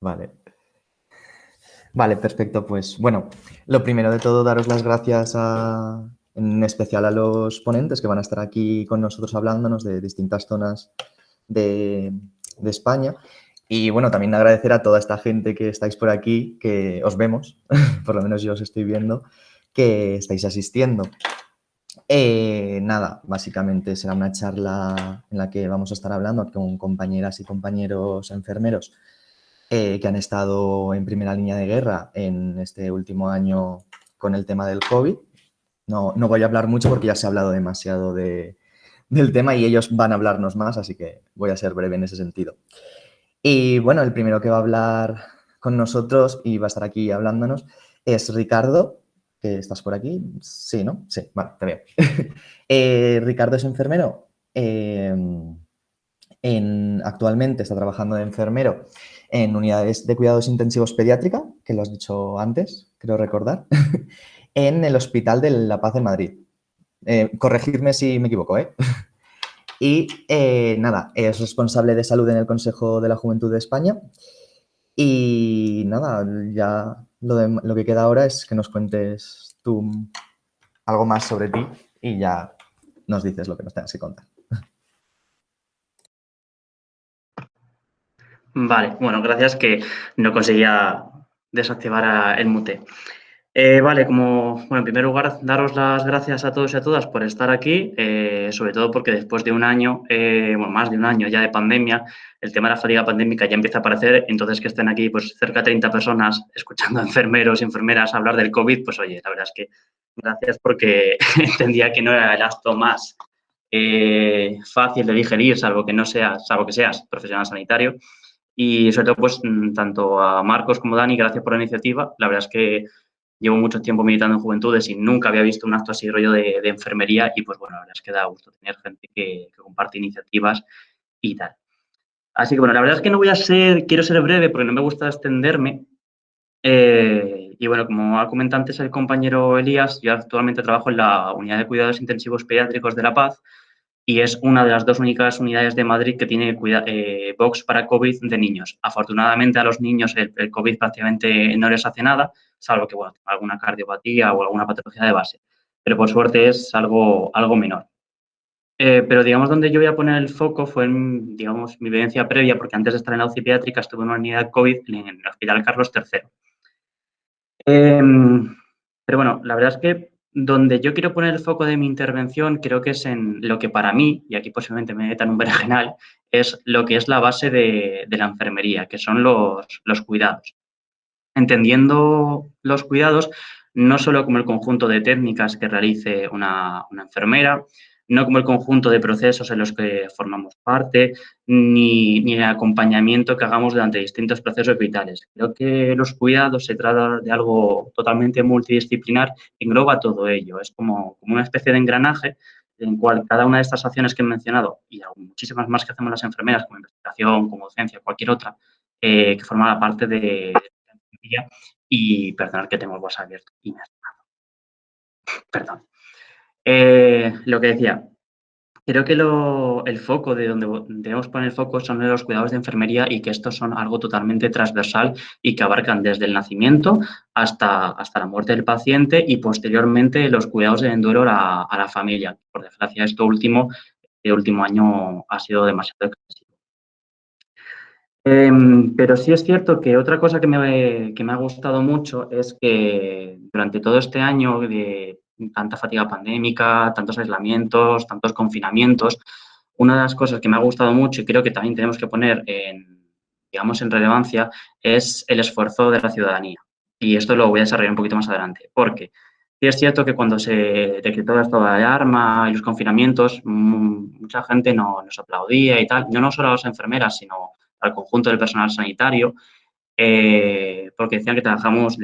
Vale. Vale, perfecto. Pues bueno, lo primero de todo, daros las gracias en especial a los ponentes que van a estar aquí con nosotros hablándonos de distintas zonas de, de España. Y bueno, también agradecer a toda esta gente que estáis por aquí, que os vemos, por lo menos yo os estoy viendo, que estáis asistiendo. Nada, básicamente será una charla en la que vamos a estar hablando con compañeras y compañeros enfermeros que han estado en primera línea de guerra en este último año con el tema del COVID. No voy a hablar mucho porque ya se ha hablado demasiado del tema y ellos van a hablarnos más, así que voy a ser breve en ese sentido. Y bueno, el primero que va a hablar con nosotros y va a estar aquí hablándonos es Ricardo, que estás por aquí. Sí, ¿no? Sí, vale, te veo. Ricardo es enfermero. Actualmente está trabajando de enfermero en unidades de cuidados intensivos pediátrica, que lo has dicho antes, creo recordar, en el Hospital de la Paz de Madrid. Corregirme si me equivoco, ¿eh? Y nada, es responsable de salud en el Consejo de la Juventud de España. Y nada, ya lo que queda ahora es que nos cuentes tú algo más sobre ti y ya nos dices lo que nos tengas que contar. Vale, bueno, gracias que no conseguía desactivar el mute. Vale, en primer lugar, daros las gracias a todos y a todas por estar aquí, sobre todo porque después de un año, más de un año ya de pandemia, el tema de la fatiga pandémica ya empieza a aparecer, entonces que estén aquí pues cerca de 30 personas escuchando a enfermeros y enfermeras hablar del COVID, pues oye, la verdad es que gracias porque entendía que no era el acto más fácil de digerir, salvo que seas profesional sanitario. Y sobre todo, pues, tanto a Marcos como a Dani, gracias por la iniciativa. La verdad es que llevo mucho tiempo militando en Juventudes y nunca había visto un acto así rollo de enfermería y, pues, bueno, la verdad es que da gusto tener gente que comparte iniciativas y tal. Así que, bueno, la verdad es que quiero ser breve porque no me gusta extenderme. Y, bueno, como ha comentado antes el compañero Elías, yo actualmente trabajo en la Unidad de Cuidados Intensivos Pediátricos de La Paz y es una de las dos únicas unidades de Madrid que tiene box para COVID de niños. Afortunadamente a los niños el COVID prácticamente no les hace nada, salvo que, bueno, alguna cardiopatía o alguna patología de base. Pero por suerte es algo menor. Pero digamos donde yo voy a poner el foco fue en, digamos, mi vivencia previa, porque antes de estar en la UCI pediátrica estuve en una unidad COVID en el Hospital Carlos III. Pero bueno, la verdad es que donde yo quiero poner el foco de mi intervención creo que es en lo que para mí, y aquí posiblemente me meta en un berenjenal, es lo que es la base de la enfermería, que son los cuidados. Entendiendo los cuidados no solo como el conjunto de técnicas que realice una enfermera, no como el conjunto de procesos en los que formamos parte, ni el acompañamiento que hagamos durante distintos procesos vitales. Creo que los cuidados se trata de algo totalmente multidisciplinar, engloba todo ello. Es como una especie de engranaje en el cual cada una de estas acciones que he mencionado y muchísimas más que hacemos las enfermeras, como investigación, como docencia, cualquier otra, que forma parte de y perdonad que tengo el WhatsApp abierto y me ha sonado. Perdón. Lo que decía, creo que el foco de donde debemos poner el foco son en los cuidados de enfermería y que estos son algo totalmente transversal y que abarcan desde el nacimiento hasta la muerte del paciente y posteriormente los cuidados de enduero a la familia. Por desgracia, este último año ha sido demasiado excesivo. Pero sí es cierto que otra cosa que me ha gustado mucho es que durante todo este año de tanta fatiga pandémica, tantos aislamientos, tantos confinamientos, una de las cosas que me ha gustado mucho y creo que también tenemos que poner digamos, en relevancia es el esfuerzo de la ciudadanía. Y esto lo voy a desarrollar un poquito más adelante, porque sí es cierto que cuando se decretó el estado de alarma y los confinamientos, mucha gente nos aplaudía y tal, no solo a las enfermeras, sino al conjunto del personal sanitario, porque decían que trabajamos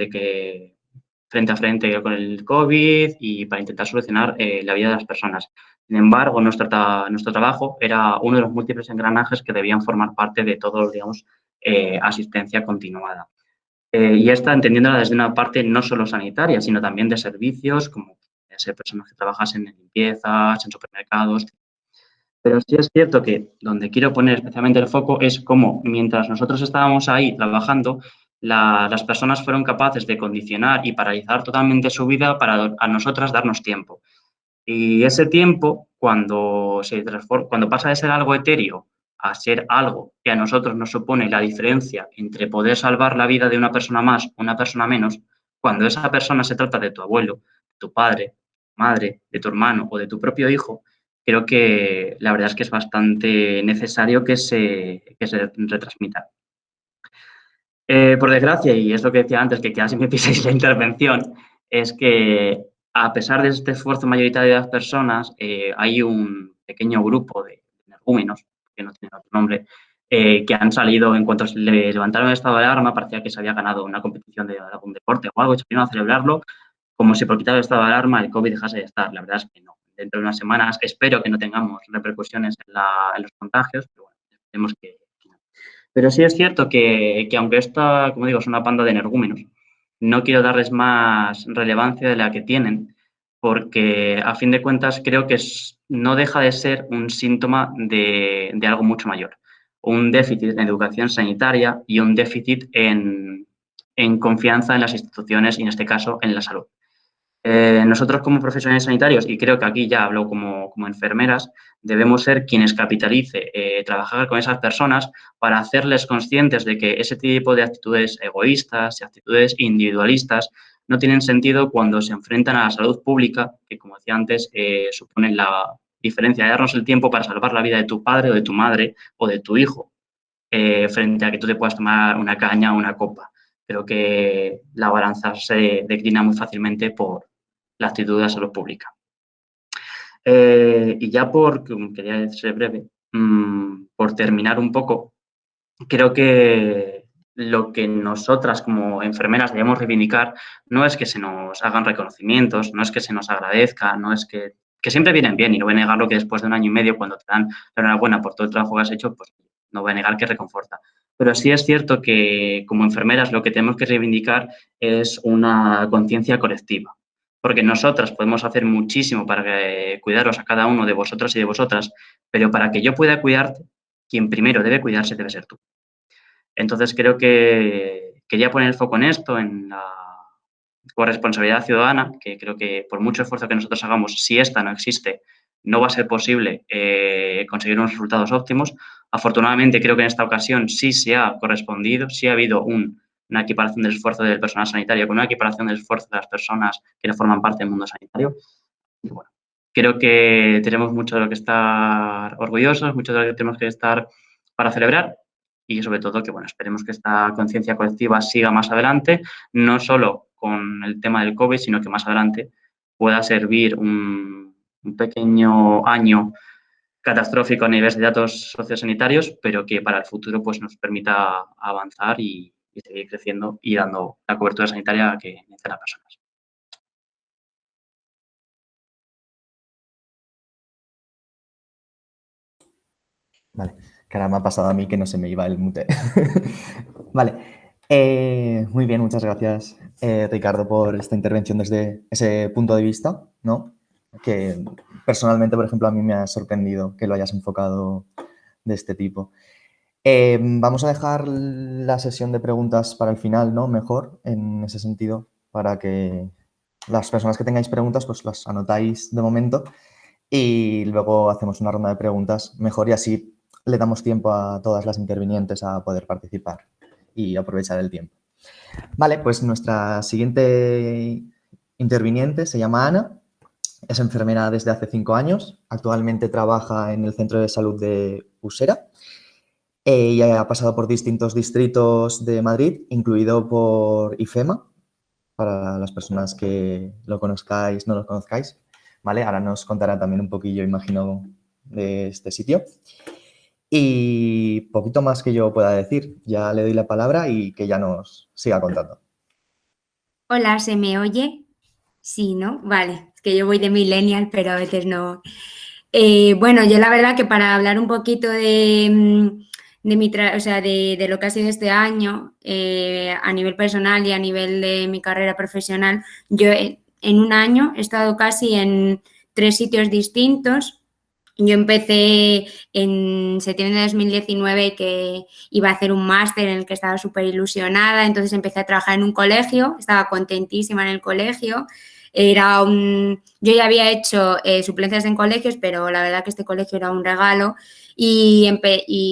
frente a frente con el COVID y para intentar solucionar la vida de las personas. Sin embargo, nuestro trabajo era uno de los múltiples engranajes que debían formar parte de todo, digamos, asistencia continuada. Y esta entendiéndola desde una parte no solo sanitaria, sino también de servicios, como ser personas que trabajasen en limpiezas, en supermercados. Pero sí es cierto que donde quiero poner especialmente el foco es cómo mientras nosotros estábamos ahí trabajando, las personas fueron capaces de condicionar y paralizar totalmente su vida para a nosotras darnos tiempo. Y ese tiempo, cuando pasa de ser algo etéreo a ser algo que a nosotros nos supone la diferencia entre poder salvar la vida de una persona más o una persona menos, cuando esa persona se trata de tu abuelo, de tu padre, madre, de tu hermano o de tu propio hijo, creo que la verdad es que es bastante necesario que se retransmita. Por desgracia, y es lo que decía antes, que casi me piséis la intervención, es que a pesar de este esfuerzo mayoritario de las personas, hay un pequeño grupo de energúmenos, que no tienen otro nombre, que han salido en cuanto se le levantaron el estado de alarma, parecía que se había ganado una competición de algún deporte o algo, y salieron a celebrarlo como si por quitar el estado de alarma el COVID dejase de estar. La verdad es que no. Dentro de unas semanas espero que no tengamos repercusiones en los contagios, pero bueno, esperemos que no. Pero sí es cierto que aunque esta, como digo, es una panda de energúmenos, no quiero darles más relevancia de la que tienen, porque a fin de cuentas creo que no deja de ser un síntoma de algo mucho mayor. Un déficit en educación sanitaria y un déficit en confianza en las instituciones y en este caso en la salud. Nosotros como profesionales sanitarios, y creo que aquí ya hablo como enfermeras, debemos ser quienes capitalice, trabajar con esas personas para hacerles conscientes de que ese tipo de actitudes egoístas y actitudes individualistas no tienen sentido cuando se enfrentan a la salud pública, que como decía antes, suponen la diferencia de darnos el tiempo para salvar la vida de tu padre o de tu madre o de tu hijo, frente a que tú te puedas tomar una caña o una copa. Creo que la balanza se declina muy fácilmente por la actitud de la salud pública. Y ya quería ser breve, por terminar un poco, creo que lo que nosotras como enfermeras debemos reivindicar no es que se nos hagan reconocimientos, no es que se nos agradezca, no es que siempre vienen bien, y no voy a negar lo que después de 1 año y medio, cuando te dan la enhorabuena por todo el trabajo que has hecho, pues no voy a negar que reconforta. Pero sí es cierto que como enfermeras lo que tenemos que reivindicar es una conciencia colectiva, porque nosotras podemos hacer muchísimo para cuidaros a cada uno de vosotros y de vosotras, pero para que yo pueda cuidarte, quien primero debe cuidarse debe ser tú. Entonces, creo que quería poner el foco en esto, en la corresponsabilidad ciudadana, que creo que por mucho esfuerzo que nosotros hagamos, si esta no existe, no va a ser posible conseguir unos resultados óptimos. Afortunadamente, creo que en esta ocasión sí se ha correspondido, sí ha habido una equiparación del esfuerzo del personal sanitario con una equiparación del esfuerzo de las personas que no forman parte del mundo sanitario. Y bueno, creo que tenemos mucho de lo que estar orgullosos, mucho de lo que tenemos que estar para celebrar, y sobre todo que, bueno, esperemos que esta conciencia colectiva siga más adelante, no solo con el tema del COVID, sino que más adelante pueda servir un pequeño año catastrófico a nivel de datos sociosanitarios, pero que para el futuro pues, nos permita avanzar y seguir creciendo y dando la cobertura sanitaria que necesitan las personas. Vale, que ahora me ha pasado a mí que no se me iba el mute. Vale, muy bien, muchas gracias, Ricardo, por esta intervención desde ese punto de vista, ¿no? Que personalmente, por ejemplo, a mí me ha sorprendido que lo hayas enfocado de este tipo. Vamos a dejar la sesión de preguntas para el final, ¿no? Mejor, en ese sentido, para que las personas que tengáis preguntas, pues las anotáis de momento y luego hacemos una ronda de preguntas mejor y así le damos tiempo a todas las intervinientes a poder participar y aprovechar el tiempo. Vale, pues nuestra siguiente interviniente se llama Ana, es enfermera desde hace 5 años, actualmente trabaja en el Centro de Salud de Usera y ha pasado por distintos distritos de Madrid, incluido por IFEMA, para las personas que lo conozcáis, no lo conozcáis. ¿Vale? Ahora nos contará también un poquillo, imagino, de este sitio. Y poquito más que yo pueda decir. Ya le doy la palabra y que ya nos siga contando. Hola, ¿se me oye? Sí, ¿no? Vale, es que yo voy de millennial, pero a veces no. Bueno, yo la verdad que para hablar un poquito de lo que ha sido este año a nivel personal y a nivel de mi carrera profesional, yo en un año he estado casi en 3 sitios distintos Yo empecé en septiembre de 2019 que iba a hacer un máster en el que estaba súper ilusionada, entonces empecé a trabajar en un colegio, estaba contentísima en el colegio. Yo ya había hecho suplencias en colegios, pero la verdad que este colegio era un regalo y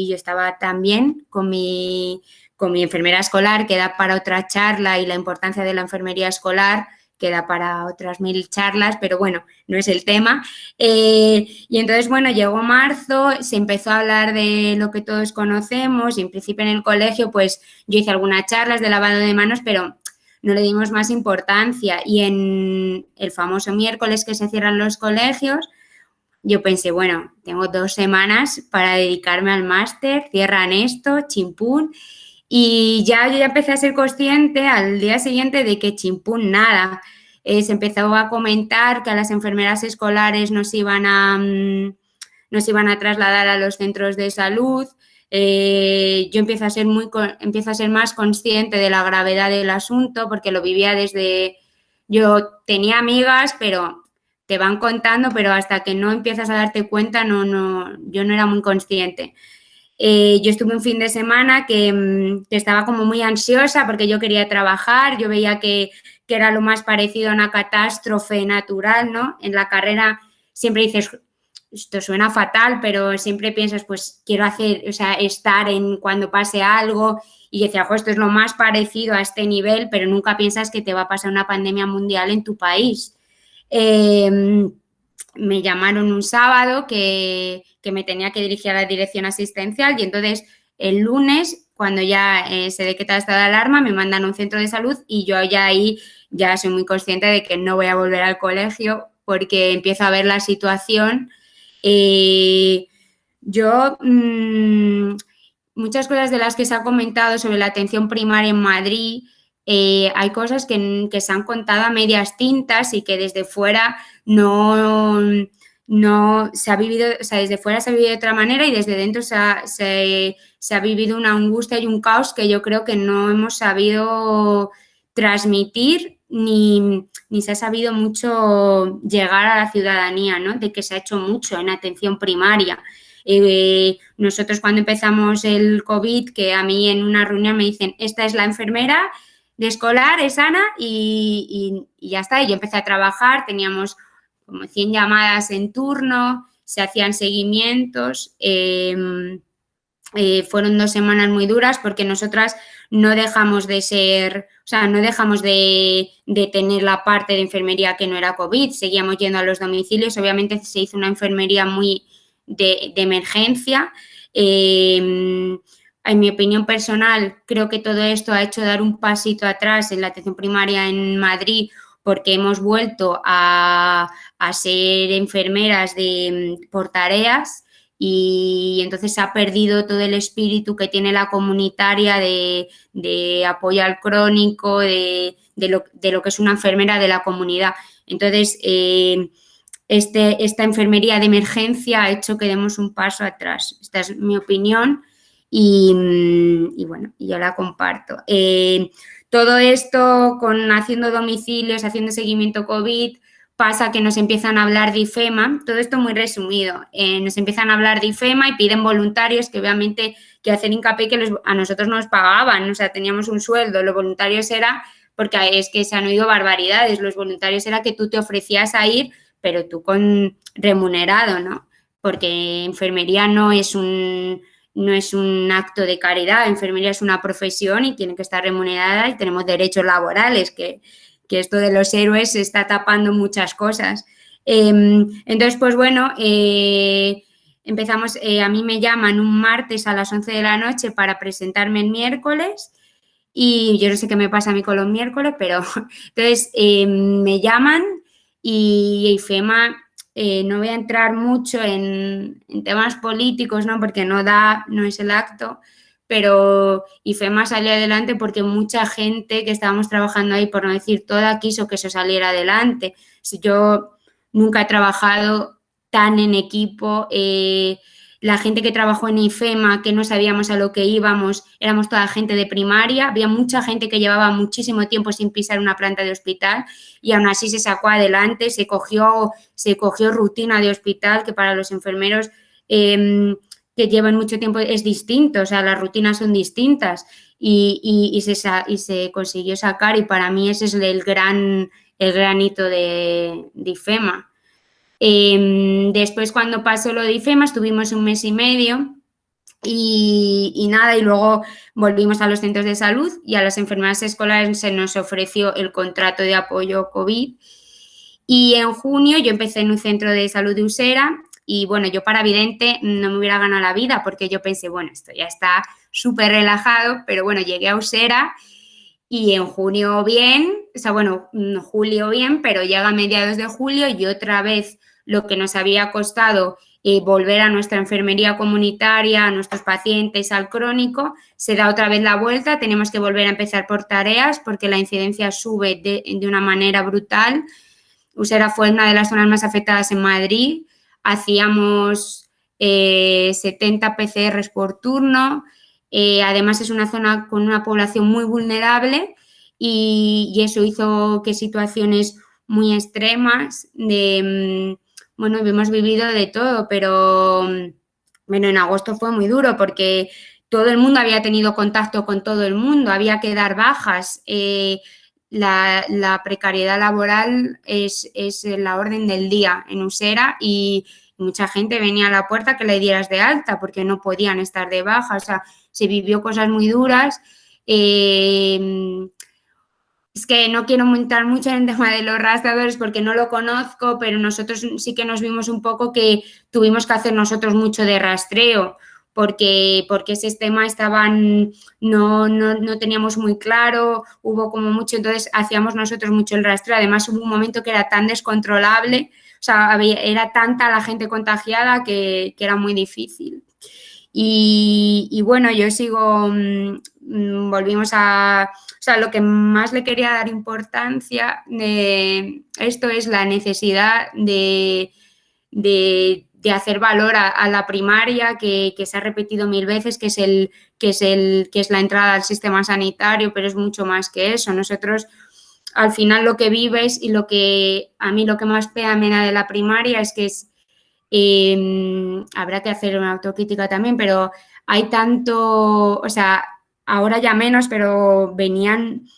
yo estaba también con mi enfermera escolar, que da para otra charla, y la importancia de la enfermería escolar, que da para otras 1000 charlas, pero bueno, no es el tema. Y entonces, bueno, llegó marzo, se empezó a hablar de lo que todos conocemos y en principio en el colegio, pues yo hice algunas charlas de lavado de manos, pero no le dimos más importancia. Y en el famoso miércoles que se cierran los colegios, yo pensé, bueno, tengo 2 semanas para dedicarme al máster, cierran esto, chimpún. Y yo ya empecé a ser consciente al día siguiente de que chimpún nada. Se empezó a comentar que a las enfermeras escolares nos iban a trasladar a los centros de salud. Yo empiezo a ser más consciente de la gravedad del asunto porque lo vivía desde... Yo tenía amigas, pero te van contando, pero hasta que no empiezas a darte cuenta, yo no era muy consciente. Yo estuve un fin de semana que estaba como muy ansiosa porque yo quería trabajar, yo veía que era lo más parecido a una catástrofe natural, ¿no? En la carrera siempre dices, esto suena fatal, pero siempre piensas, pues quiero estar en cuando pase algo, y decía, esto es lo más parecido a este nivel, pero nunca piensas que te va a pasar una pandemia mundial en tu país. Me llamaron un sábado que me tenía que dirigir a la dirección asistencial y entonces el lunes, cuando ya se decreta el estado de alarma, me mandan a un centro de salud y yo ya ahí ya soy muy consciente de que no voy a volver al colegio porque empiezo a ver la situación. Muchas cosas de las que se ha comentado sobre la atención primaria en Madrid, hay cosas que se han contado a medias tintas y que desde fuera no se ha vivido, o sea, desde fuera se ha vivido de otra manera y desde dentro se ha vivido una angustia y un caos que yo creo que no hemos sabido transmitir ni se ha sabido mucho llegar a la ciudadanía, ¿no? De que se ha hecho mucho en atención primaria. Nosotros cuando empezamos el COVID, que a mí en una reunión me dicen, esta es la enfermera de escolar, es Ana, y ya está. Y yo empecé a trabajar, teníamos como 100 llamadas en turno, se hacían seguimientos. Fueron 2 semanas muy duras porque nosotras no dejamos de ser, o sea, no dejamos de tener la parte de enfermería que no era COVID, seguíamos yendo a los domicilios, obviamente se hizo una enfermería muy de emergencia. En mi opinión personal, creo que todo esto ha hecho dar un pasito atrás en la atención primaria en Madrid porque hemos vuelto a ser enfermeras por tareas. Y entonces se ha perdido todo el espíritu que tiene la comunitaria de apoyo al crónico, de lo que es una enfermera de la comunidad. Entonces, esta enfermería de emergencia ha hecho que demos un paso atrás. Esta es mi opinión y bueno, yo la comparto. Todo esto haciendo domicilios, haciendo seguimiento COVID, pasa que nos empiezan a hablar de IFEMA, todo esto muy resumido, nos empiezan a hablar de IFEMA y piden voluntarios que obviamente que hacen hincapié que a nosotros nos pagaban, o sea, teníamos un sueldo, los voluntarios era, porque es que se han oído barbaridades, los voluntarios era que tú te ofrecías a ir, pero tú con remunerado, ¿no? Porque enfermería no es un acto de caridad, enfermería es una profesión y tiene que estar remunerada y tenemos derechos laborales, que esto de los héroes se está tapando muchas cosas. Entonces, pues bueno, empezamos, a mí me llaman un martes a las 11 de la noche para presentarme el miércoles y yo no sé qué me pasa a mí con los miércoles, pero entonces me llaman y IFEMA, no voy a entrar mucho en temas políticos, ¿no? Porque no es el acto, pero IFEMA salió adelante porque mucha gente que estábamos trabajando ahí, por no decir toda, quiso que eso saliera adelante. Yo nunca he trabajado tan en equipo, la gente que trabajó en IFEMA, que no sabíamos a lo que íbamos, éramos toda gente de primaria, había mucha gente que llevaba muchísimo tiempo sin pisar una planta de hospital y aún así se sacó adelante, se cogió rutina de hospital, que para los enfermeros que llevan mucho tiempo es distinto, o sea, las rutinas son distintas y se consiguió sacar, y para mí ese es el gran hito de IFEMA. Después, cuando pasó lo de IFEMA, estuvimos 1 mes y medio y nada, y luego volvimos a los centros de salud y a las enfermeras escolares se nos ofreció el contrato de apoyo COVID. Y en junio yo empecé en un centro de salud de Usera y, bueno, yo para vidente no me hubiera ganado la vida porque yo pensé, bueno, esto ya está súper relajado, pero bueno, llegué a Usera y en junio bien, o sea, bueno, julio bien, pero llega a mediados de julio y otra vez lo que nos había costado volver a nuestra enfermería comunitaria, a nuestros pacientes, al crónico, se da otra vez la vuelta, tenemos que volver a empezar por tareas porque la incidencia sube de una manera brutal. Usera fue una de las zonas más afectadas en Madrid, hacíamos 70 PCRs por turno, además es una zona con una población muy vulnerable y eso hizo que situaciones muy extremas bueno, hemos vivido de todo, pero bueno, en agosto fue muy duro porque todo el mundo había tenido contacto con todo el mundo, había que dar bajas. La precariedad laboral es la orden del día en Usera y mucha gente venía a la puerta que le dieras de alta porque no podían estar de baja, o sea, se vivió cosas muy duras. Es que no quiero montar mucho en el tema de los rastreadores porque no lo conozco, pero nosotros sí que nos vimos un poco que tuvimos que hacer nosotros mucho de rastreo porque ese tema no teníamos muy claro, hubo como mucho, entonces hacíamos nosotros mucho el rastreo. Además hubo un momento que era tan descontrolable, o sea, era tanta la gente contagiada que era muy difícil. Y bueno, yo sigo, volvimos a, o sea, lo que más le quería dar importancia de esto es la necesidad de hacer valor a la primaria, que se ha repetido 1000 veces, que es la entrada al sistema sanitario, pero es mucho más que eso. Nosotros, al final, lo que vives y a mí lo que más pena me da de la primaria es que habrá que hacer una autocrítica también, pero hay tanto, o sea, ahora ya menos, pero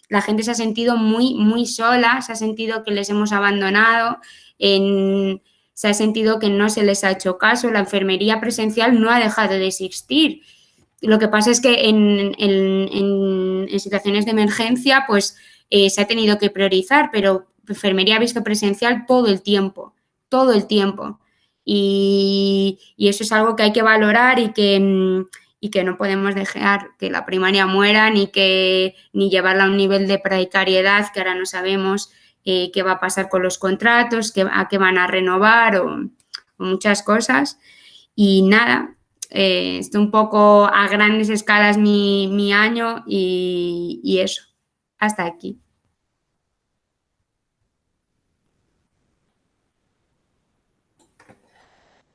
la gente se ha sentido muy, muy sola, se ha sentido que les hemos abandonado, se ha sentido que no se les ha hecho caso, la enfermería presencial no ha dejado de existir. Lo que pasa es que en situaciones de emergencia, pues se ha tenido que priorizar, pero enfermería ha visto presencial todo el tiempo. Y eso es algo que hay que valorar y que no podemos dejar que la primaria muera ni llevarla a un nivel de precariedad que ahora no sabemos qué va a pasar con los contratos, a qué van a renovar o muchas cosas. Y nada, esto un poco a grandes escalas mi año y eso, hasta aquí.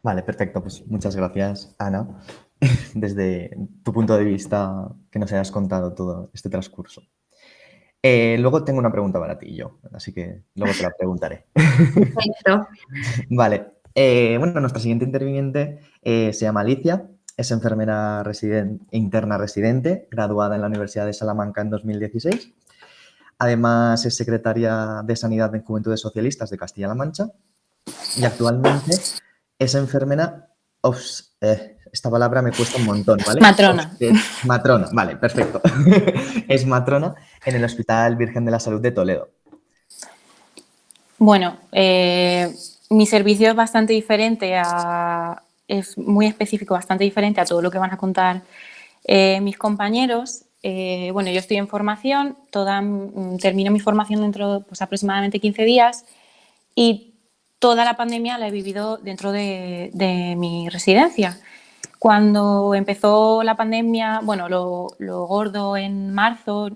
Vale, perfecto. Pues muchas gracias, Ana, desde tu punto de vista que nos hayas contado todo este transcurso. Luego tengo una pregunta para ti yo, así que luego te la preguntaré. Perfecto. Vale. Bueno, nuestra siguiente interviniente se llama Alicia, es enfermera interna residente, graduada en la Universidad de Salamanca en 2016. Además, es secretaria de Sanidad en Juventudes Socialistas de Castilla-La Mancha y actualmente es enfermera, esta palabra me cuesta un montón, ¿vale? Matrona. Matrona, vale, perfecto. Es matrona en el Hospital Virgen de la Salud de Toledo. Bueno, mi servicio es bastante diferente es muy específico, bastante diferente a todo lo que van a contar mis compañeros. Bueno, yo estoy en formación, termino mi formación dentro de pues, aproximadamente 15 días y toda la pandemia la he vivido dentro de mi residencia. Cuando empezó la pandemia, bueno, lo gordo en marzo,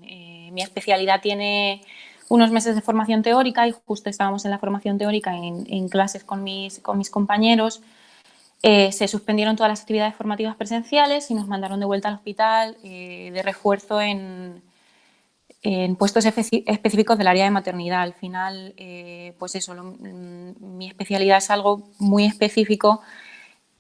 mi especialidad tiene unos meses de formación teórica y justo estábamos en la formación teórica en clases con mis compañeros. Se suspendieron todas las actividades formativas presenciales y nos mandaron de vuelta al hospital de refuerzo en puestos específicos del área de maternidad. Al final, pues eso, mi especialidad es algo muy específico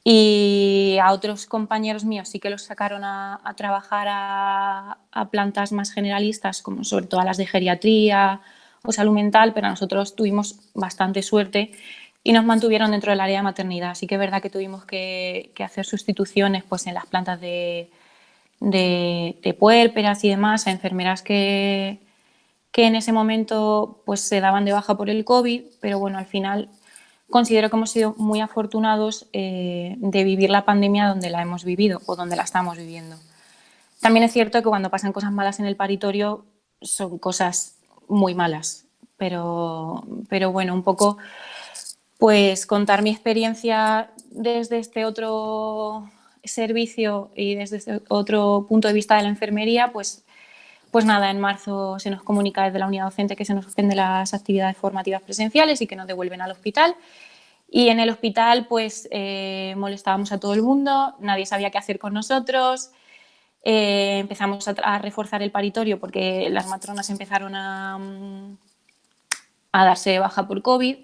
y a otros compañeros míos sí que los sacaron a trabajar a plantas más generalistas, como sobre todo a las de geriatría o salud mental, pero nosotros tuvimos bastante suerte y nos mantuvieron dentro del área de maternidad. Sí que es verdad que tuvimos que hacer sustituciones pues, en las plantas de puérperas y demás, a enfermeras que en ese momento pues, se daban de baja por el COVID, pero bueno, al final considero que hemos sido muy afortunados de vivir la pandemia donde la hemos vivido o donde la estamos viviendo. También es cierto que cuando pasan cosas malas en el paritorio son cosas muy malas, pero bueno, un poco pues contar mi experiencia desde este otro servicio y desde este otro punto de vista de la enfermería, pues nada, en marzo se nos comunica desde la unidad docente que se nos suspenden las actividades formativas presenciales y que nos devuelven al hospital. Y en el hospital pues molestábamos a todo el mundo, nadie sabía qué hacer con nosotros, empezamos a reforzar el paritorio porque las matronas empezaron a darse de baja por COVID.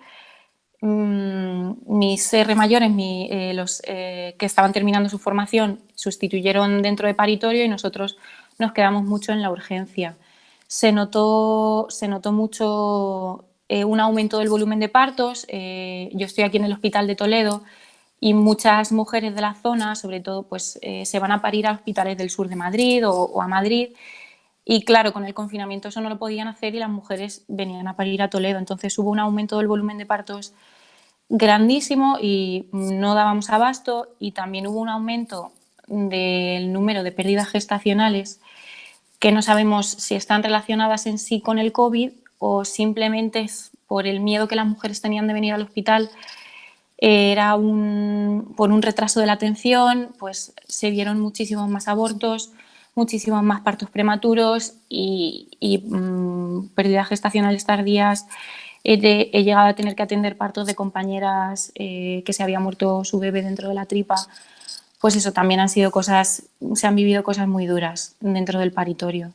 Mis R mayores, los que estaban terminando su formación, sustituyeron dentro de paritorio y nosotros nos quedamos mucho en la urgencia. Se notó mucho un aumento del volumen de partos. Yo estoy aquí en el Hospital de Toledo y muchas mujeres de la zona, sobre todo, pues, se van a parir a hospitales del sur de Madrid o a Madrid. Y claro, con el confinamiento eso no lo podían hacer y las mujeres venían a parir a Toledo. Entonces hubo un aumento del volumen de partos grandísimo y no dábamos abasto, y también hubo un aumento del número de pérdidas gestacionales que no sabemos si están relacionadas en sí con el COVID o simplemente es por el miedo que las mujeres tenían de venir al hospital. Era por un retraso de la atención, pues se vieron muchísimos más abortos, muchísimos más partos prematuros y pérdidas gestacionales tardías. He llegado a tener que atender partos de compañeras que se había muerto su bebé dentro de la tripa. Pues eso, también se han vivido cosas muy duras dentro del paritorio.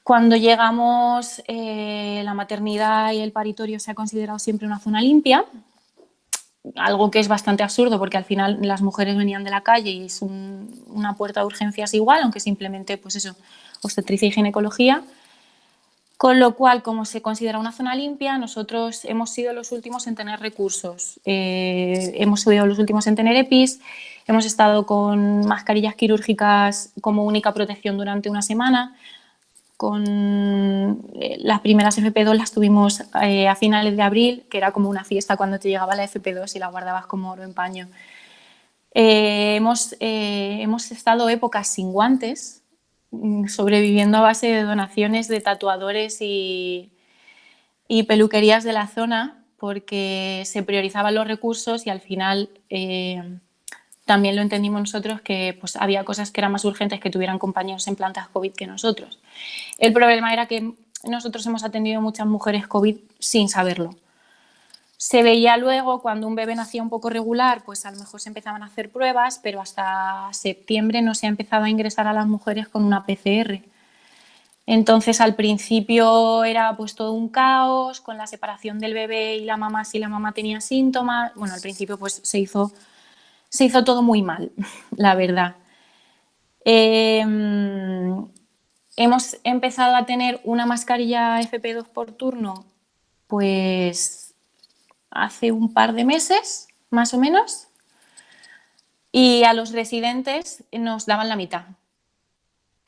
Cuando llegamos, la maternidad y el paritorio se ha considerado siempre una zona limpia, algo que es bastante absurdo porque al final las mujeres venían de la calle y es una puerta de urgencias igual, aunque simplemente, pues eso, obstetricia y ginecología. Con lo cual, como se considera una zona limpia, nosotros hemos sido los últimos en tener recursos. Hemos sido los últimos en tener EPIs, hemos estado con mascarillas quirúrgicas como única protección durante una semana. Con las primeras FP2 las tuvimos a finales de abril, que era como una fiesta cuando te llegaba la FP2 y la guardabas como oro en paño. Hemos estado épocas sin guantes, sobreviviendo a base de donaciones de tatuadores y peluquerías de la zona, porque se priorizaban los recursos y al final también lo entendimos nosotros que pues, había cosas que eran más urgentes que tuvieran compañeros en plantas COVID que nosotros. El problema era que nosotros hemos atendido muchas mujeres COVID sin saberlo. Se veía luego cuando un bebé nacía un poco regular, pues a lo mejor se empezaban a hacer pruebas, pero hasta septiembre no se ha empezado a ingresar a las mujeres con una PCR. Entonces al principio era pues todo un caos con la separación del bebé y la mamá si la mamá tenía síntomas. Bueno, al principio pues se hizo todo muy mal, la verdad. Hemos empezado a tener una mascarilla FP2 por turno pues hace un par de meses, más o menos, y a los residentes nos daban la mitad.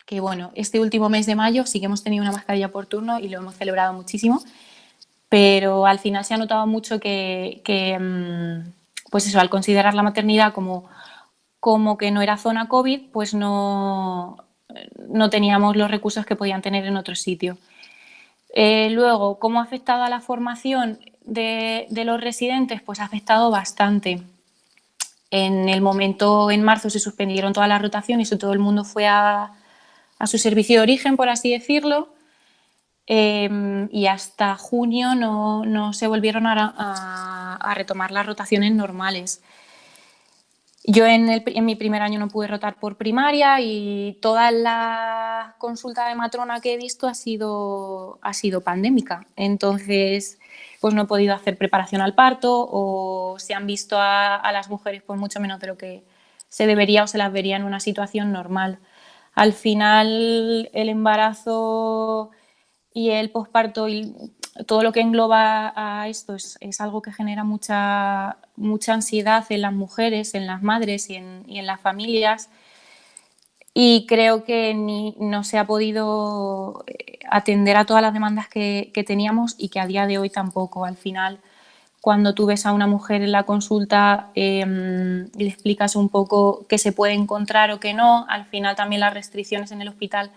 Que bueno, este último mes de mayo sí que hemos tenido una mascarilla por turno y lo hemos celebrado muchísimo, pero al final se ha notado mucho que pues eso, al considerar la maternidad como que no era zona COVID, pues no teníamos los recursos que podían tener en otro sitio. Luego, ¿cómo ha afectado a la formación de los residentes? Pues ha afectado bastante. En el momento, en marzo, se suspendieron todas las rotaciones y todo el mundo fue a su servicio de origen, por así decirlo, y hasta junio no se volvieron a retomar las rotaciones normales. Yo en mi primer año no pude rotar por primaria y toda la consulta de matrona que he visto ha sido pandémica. Entonces, pues no he podido hacer preparación al parto o se han visto a las mujeres pues mucho menos de lo que se debería o se las vería en una situación normal. Al final, el embarazo y el posparto y todo lo que engloba a esto es algo que genera mucha ansiedad en las mujeres, en las madres y en las familias. Y creo que no se ha podido atender a todas las demandas que teníamos y que a día de hoy tampoco. Al final, cuando tú ves a una mujer en la consulta y le explicas un poco qué se puede encontrar o qué no, al final también las restricciones en el hospital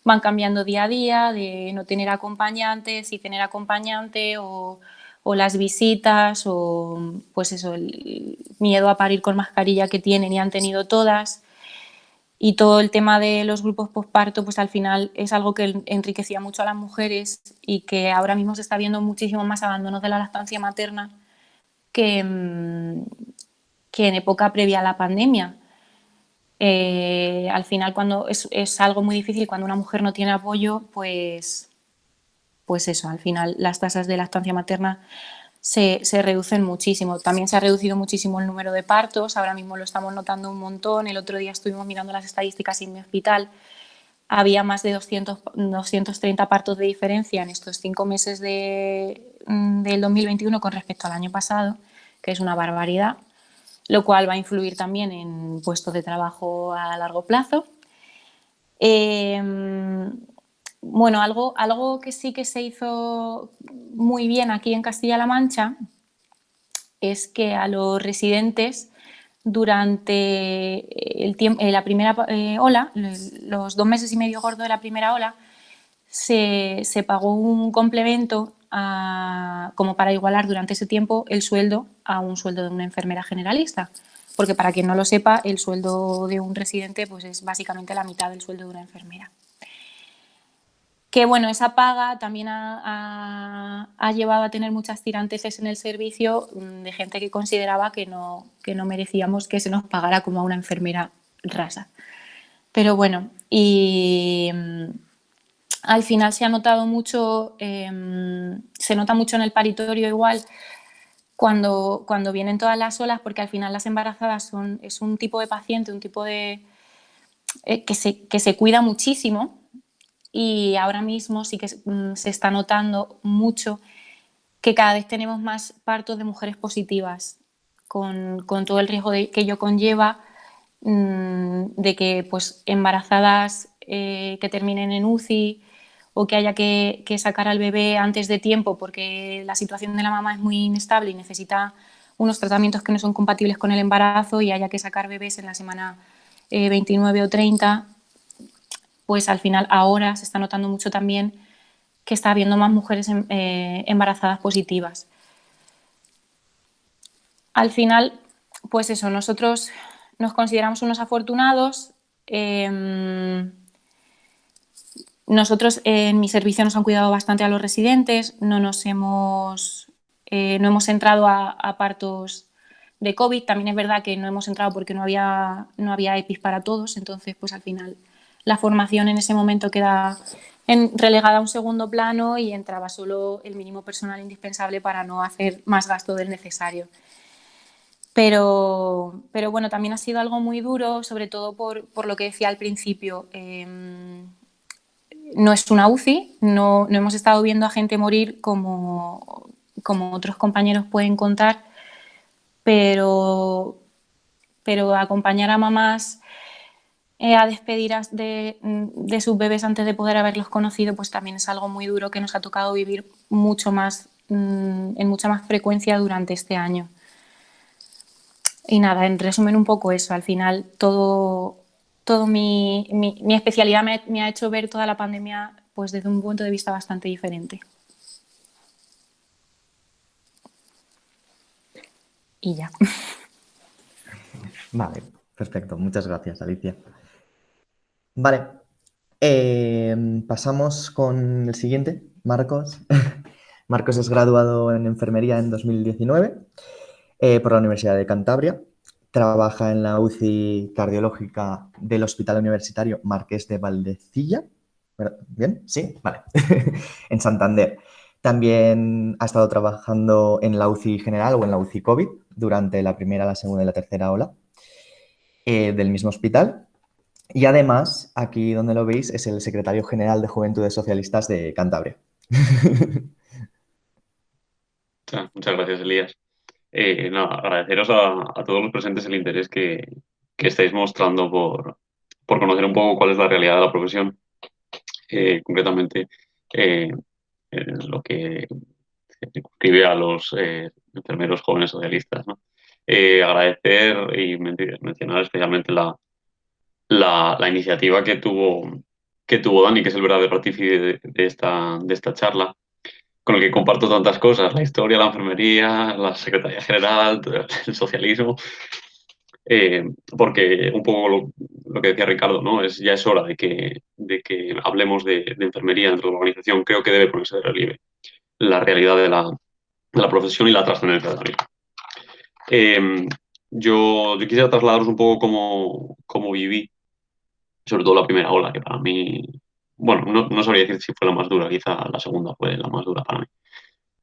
van cambiando día a día, de no tener acompañantes y tener acompañante o las visitas o pues eso, el miedo a parir con mascarilla que tienen y han tenido todas. Y todo el tema de los grupos posparto, pues al final es algo que enriquecía mucho a las mujeres y que ahora mismo se está viendo muchísimo más abandonos de la lactancia materna que en época previa a la pandemia. Al final, cuando es algo muy difícil, cuando una mujer no tiene apoyo, pues eso, al final las tasas de lactancia materna se reducen muchísimo. También se ha reducido muchísimo el número de partos, ahora mismo lo estamos notando un montón. El otro día estuvimos mirando las estadísticas en mi hospital, había más de 230 partos de diferencia en estos 5 meses del 2021 con respecto al año pasado, que es una barbaridad, lo cual va a influir también en puestos de trabajo a largo plazo. Bueno, algo que sí que se hizo muy bien aquí en Castilla-La Mancha es que a los residentes durante la primera ola, los 2 meses y medio gordos de la primera ola, se pagó un complemento como para igualar durante ese tiempo el sueldo a un sueldo de una enfermera generalista. Porque para quien no lo sepa, el sueldo de un residente pues es básicamente la mitad del sueldo de una enfermera. Que bueno, esa paga también ha llevado a tener muchas tiranteces en el servicio de gente que consideraba que no merecíamos que se nos pagara como a una enfermera rasa. Pero bueno, y al final se ha notado mucho, se nota mucho en el paritorio igual cuando vienen todas las olas, porque al final las embarazadas es un tipo de paciente, un tipo de que se cuida muchísimo. Y ahora mismo sí que se está notando mucho que cada vez tenemos más partos de mujeres positivas, con todo el riesgo que ello conlleva, de que pues, embarazadas que terminen en UCI o que haya que sacar al bebé antes de tiempo porque la situación de la mamá es muy inestable y necesita unos tratamientos que no son compatibles con el embarazo y haya que sacar bebés en la semana 29 o 30, pues al final ahora se está notando mucho también que está habiendo más mujeres embarazadas positivas. Al final, pues eso, nosotros nos consideramos unos afortunados. Nosotros en mi servicio nos han cuidado bastante a los residentes, no hemos entrado a partos de COVID. También es verdad que no hemos entrado porque no había EPIs para todos, entonces pues al final la formación en ese momento queda relegada a un segundo plano y entraba solo el mínimo personal indispensable para no hacer más gasto del necesario. Pero bueno, también ha sido algo muy duro, sobre todo por lo que decía al principio. No es una UCI, no hemos estado viendo a gente morir como otros compañeros pueden contar, pero acompañar a mamás a despedir de sus bebés antes de poder haberlos conocido, pues también es algo muy duro que nos ha tocado vivir mucho más, en mucha más frecuencia durante este año. Y nada, en resumen un poco eso, al final todo mi especialidad me ha hecho ver toda la pandemia pues desde un punto de vista bastante diferente. Y ya. Vale, perfecto. Muchas gracias, Alicia. Vale, pasamos con el siguiente, Marcos. Marcos es graduado en enfermería en 2019 por la Universidad de Cantabria. trabaja en la UCI cardiológica del Hospital Universitario Marqués de Valdecilla. ¿Bien? ¿Sí? Vale. En Santander. También ha estado trabajando en la UCI general o en la UCI COVID durante la primera, la segunda y la tercera ola del mismo hospital. Y además, aquí donde lo veis, es el secretario general de Juventudes Socialistas de Cantabria. Muchas gracias, Elías. Nada, agradeceros a todos los presentes el interés que estáis mostrando por conocer un poco cuál es la realidad de la profesión, concretamente eh, en lo que circunscribe a los enfermeros jóvenes socialistas, ¿no? Agradecer y mencionar especialmente la iniciativa que tuvo Dani, que es el verdadero artífice de esta charla, con el que comparto tantas cosas, la historia, la enfermería, la secretaría general, el socialismo, porque un poco lo que decía Ricardo, ¿no? Ya es hora de que hablemos de enfermería dentro de la organización. Creo que debe ponerse de relieve la realidad de la profesión y la trascendencia de la misma. Yo quisiera trasladaros un poco cómo viví, sobre todo la primera ola, que para mí, bueno, no sabría decir si fue la más dura, quizá la segunda fue la más dura para mí.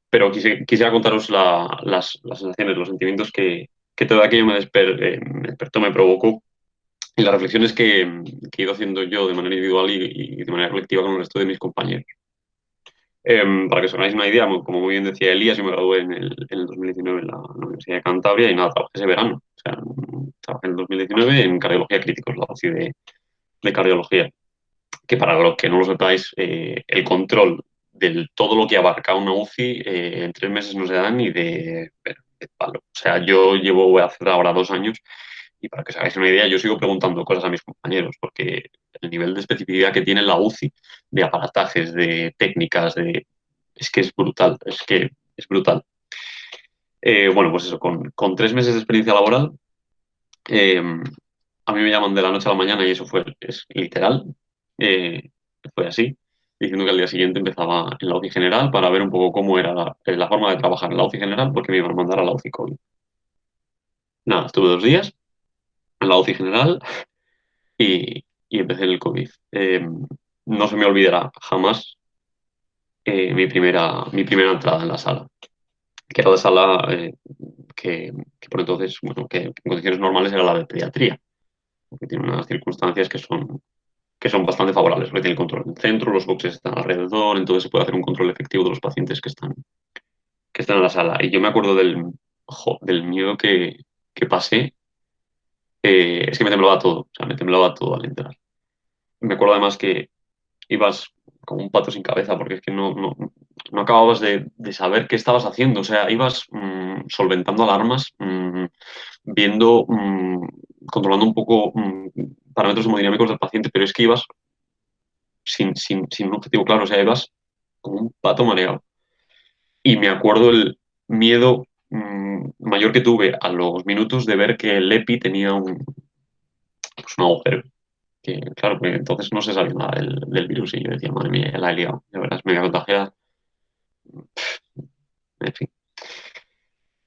Pero quisiera contaros las sensaciones, los sentimientos que todo aquello me despertó, me provocó, y las reflexiones que he ido haciendo yo de manera individual y de manera colectiva con el resto de mis compañeros. Para que os hagáis una idea, como muy bien decía Elías, yo me gradué en el 2019 en la Universidad de Cantabria y nada, trabajé ese verano. O sea, trabajé en el 2019 en cardiología críticos, la UCI de cardiología. Que para los que no lo sepáis, el control de todo lo que abarca una UCI en 3 meses no se da ni de palo. O sea, voy a hacer ahora 2 años y para que os hagáis una idea, yo sigo preguntando cosas a mis compañeros porque el nivel de especificidad que tiene la UCI, de aparatajes, de técnicas, es que es brutal, es que es brutal. Bueno, pues eso, con 3 meses de experiencia laboral, eh, a mí me llaman de la noche a la mañana y eso es literal. Fue así, diciendo que al día siguiente empezaba en la UCI general para ver un poco cómo era la forma de trabajar en la UCI general porque me iban a mandar a la UCI COVID. Nada, estuve 2 días en la UCI general y empecé el COVID. No se me olvidará jamás mi primera entrada en la sala, que era la sala que por entonces, bueno, que en condiciones normales era la de pediatría, porque tiene unas circunstancias que son bastante favorables, porque tiene el control en el centro, los boxes están alrededor, entonces se puede hacer un control efectivo de los pacientes que están en la sala. Y yo me acuerdo del miedo que pasé, es que me temblaba todo, o sea, me temblaba todo al entrar. Me acuerdo además que ibas como un pato sin cabeza, porque es que no acababas de saber qué estabas haciendo, o sea, ibas solventando alarmas, viendo, controlando un poco parámetros hemodinámicos del paciente, pero es que ibas sin un objetivo claro, o sea, ibas como un pato mareado. Y me acuerdo el miedo mayor que tuve a los minutos de ver que el EPI tenía pues un agujero. Que, claro, porque entonces no se sabía nada del virus y yo decía, madre mía, ya la he liado, de verdad, me voy a contagiar. En fin.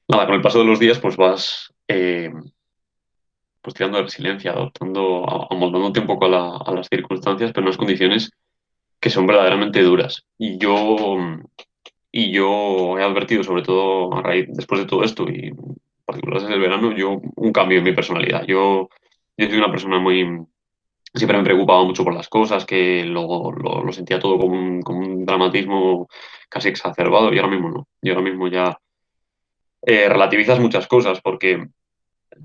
Nada, con el paso de los días pues vas pues tirando de resiliencia, amoldándote un poco a las circunstancias, pero en unas condiciones que son verdaderamente duras. Y yo he advertido, sobre todo después de todo esto, y en particular desde el verano, un cambio en mi personalidad. Yo soy una persona siempre me preocupaba mucho por las cosas, que lo sentía todo como un dramatismo casi exacerbado, y ahora mismo no. Y ahora mismo ya relativizas muchas cosas porque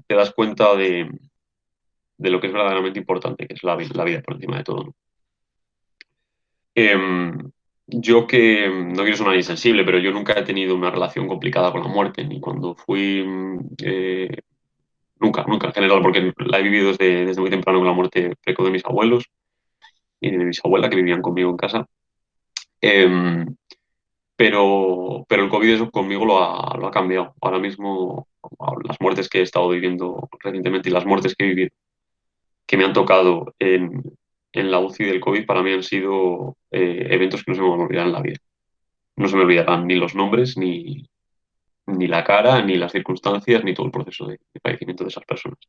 te das cuenta de lo que es verdaderamente importante, que es la vida por encima de todo, ¿no? Yo que no quiero sonar insensible, pero yo nunca he tenido una relación complicada con la muerte, ni cuando fui, nunca en general, porque la he vivido desde muy temprano con la muerte precoz de mis abuelos y de mi bisabuela que vivían conmigo en casa. Em, pero el COVID eso conmigo lo ha cambiado. Ahora mismo, las muertes que he estado viviendo recientemente y las muertes que he vivido, que me han tocado en la UCI del COVID, para mí han sido eventos que no se me van a olvidar en la vida. No se me olvidarán ni los nombres, ni la cara, ni las circunstancias, ni todo el proceso de fallecimiento de esas personas.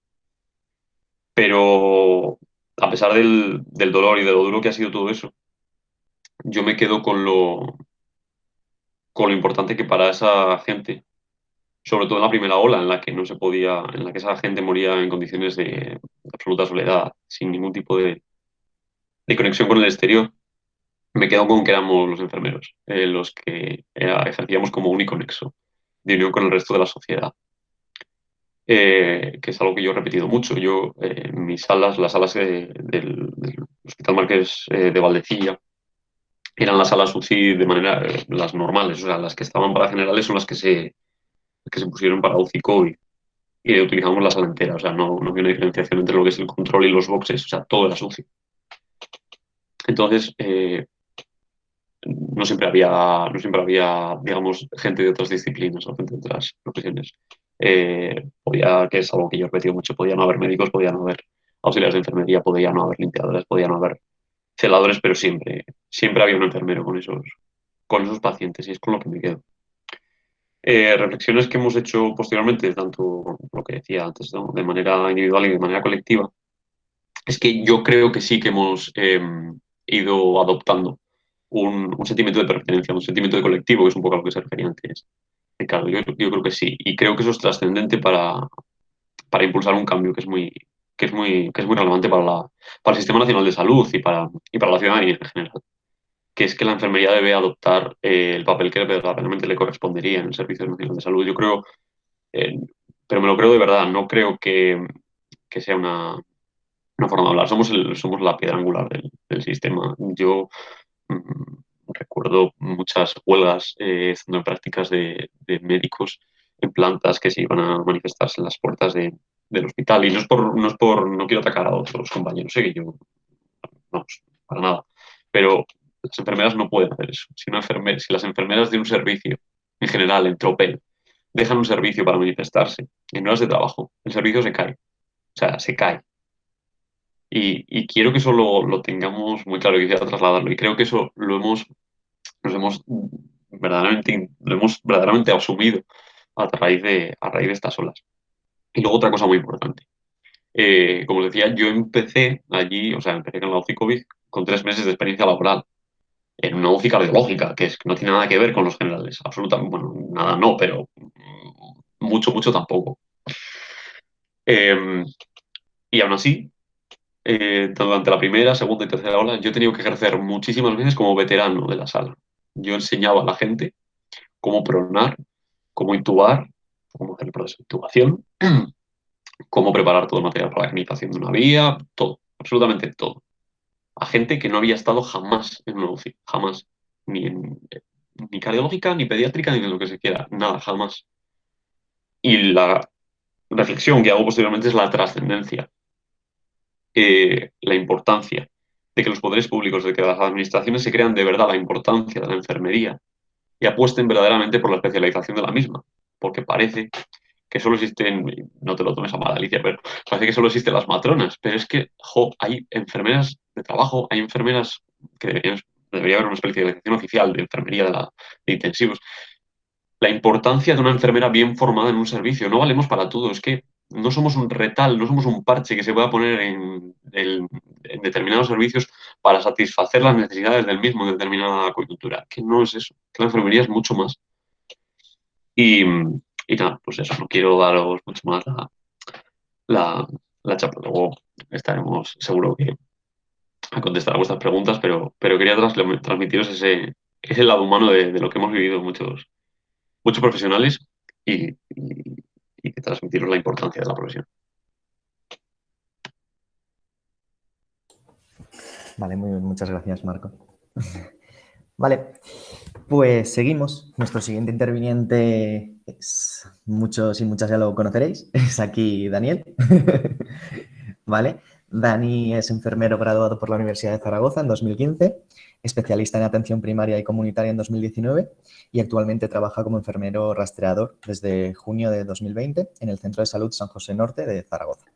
Pero a pesar del dolor y de lo duro que ha sido todo eso, yo me quedo con lo importante que para esa gente, sobre todo en la primera ola en la que no se podía, en la que esa gente moría en condiciones de absoluta soledad, sin ningún tipo de conexión con el exterior, me quedo con que éramos los enfermeros, los que ejercíamos como único nexo de unión con el resto de la sociedad. Que es algo que yo he repetido mucho. Yo, mis salas, las salas del Hospital Marqués de Valdecilla, eran las salas UCI de manera, las normales, o sea, las que estaban para generales son las que se pusieron para UCI COVID y utilizamos la sala entera, o sea, no había una diferenciación entre lo que es el control y los boxes, o sea, todo era UCI. Entonces, no siempre había, digamos, gente de otras disciplinas o gente de otras profesiones. Que es algo que yo he repetido mucho, podía no haber médicos, podía no haber auxiliares de enfermería, podía no haber limpiadores, podía no haber celadores, pero siempre había un enfermero con esos pacientes y es con lo que me quedo. Reflexiones que hemos hecho posteriormente, tanto lo que decía antes, ¿no? De manera individual y de manera colectiva, es que yo creo que sí que hemos ido adoptando un sentimiento de pertenencia, un sentimiento de colectivo, que es un poco a lo que se refería antes. Claro, yo creo que sí. Y creo que eso es trascendente para impulsar un cambio que es muy relevante para el Sistema Nacional de Salud y para la ciudadanía en general. Que es que la enfermería debe adoptar el papel que verdaderamente le correspondería en el Servicio Nacional de Salud. Yo creo, eh, pero me lo creo de verdad, no creo que sea una forma de hablar. Somos la piedra angular del sistema. Yo recuerdo muchas huelgas estando en prácticas de médicos en plantas que se iban a manifestarse en las puertas del hospital. Y no quiero atacar a otros compañeros, sé que yo, vamos, para nada. Pero las enfermeras no pueden hacer eso. Si las enfermeras de un servicio, en general, en tropel, dejan un servicio para manifestarse en horas de trabajo, el servicio se cae. O sea, se cae. Y quiero que eso lo tengamos muy claro y quisiera trasladarlo. Y creo que eso lo hemos verdaderamente asumido a raíz de estas olas. Y luego otra cosa muy importante. Como os decía, yo empecé allí, o sea, empecé con la UCI COVID con 3 meses de experiencia laboral en una UCI cardiológica, que no tiene nada que ver con los generales. Absolutamente, bueno, nada no, pero mucho, mucho tampoco. Eh, y aún así, durante la primera, segunda y tercera ola, yo he tenido que ejercer muchísimas veces como veterano de la sala. Yo enseñaba a la gente cómo pronar, cómo intubar, cómo hacer el proceso de intubación, cómo preparar todo el material para la canización de una vía, todo, absolutamente todo. A gente que no había estado jamás en una UCI, jamás, ni cardiológica, ni pediátrica, ni de lo que se quiera, nada, jamás. Y la reflexión que hago posteriormente es la trascendencia, la importancia de que los poderes públicos, de que las administraciones se crean de verdad la importancia de la enfermería y apuesten verdaderamente por la especialización de la misma, porque parece que solo existen, no te lo tomes a mal, Alicia, pero parece que solo existen las matronas, pero es que hay enfermeras de trabajo, hay enfermeras que debería haber una especialización oficial de enfermería de intensivos. La importancia de una enfermera bien formada en un servicio, no valemos para todo, es que no somos un retal, no somos un parche que se pueda poner en determinados servicios para satisfacer las necesidades del mismo en determinada coyuntura, que no es eso, que la enfermería es mucho más. Y, y nada, pues eso, no quiero daros mucho más la, la chapa. Luego estaremos seguro que a contestar a vuestras preguntas, pero quería transmitiros ese lado humano de lo que hemos vivido muchos profesionales y transmitiros la importancia de la profesión. Vale, muchas gracias, Marco. Vale, pues seguimos. Nuestro siguiente interviniente es muchos y muchas ya lo conoceréis. Es aquí Daniel. Vale, Dani es enfermero graduado por la Universidad de Zaragoza en 2015, especialista en atención primaria y comunitaria en 2019 y actualmente trabaja como enfermero rastreador desde junio de 2020 en el Centro de Salud San José Norte de Zaragoza.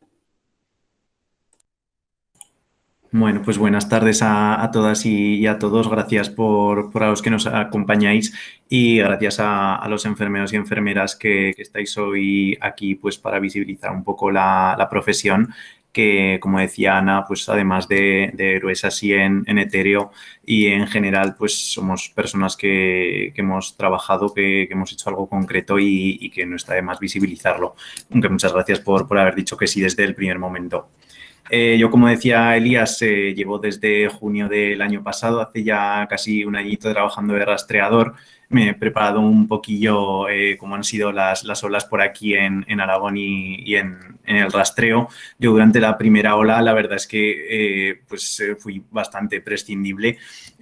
Bueno, pues buenas tardes a todas y a todos. Gracias por a los que nos acompañáis y gracias a los enfermeros y enfermeras que estáis hoy aquí pues para visibilizar un poco la profesión que, como decía Ana, pues además de héroes así en etéreo y en general, pues somos personas que hemos trabajado, que hemos hecho algo concreto y que no está de más visibilizarlo. Aunque muchas gracias por haber dicho que sí desde el primer momento. Yo, como decía Elías, llevo desde junio del año pasado, hace ya casi un añito trabajando de rastreador. Me he preparado un poquillo cómo han sido las olas por aquí en Aragón y en el rastreo. Yo durante la primera ola, la verdad es que fui bastante prescindible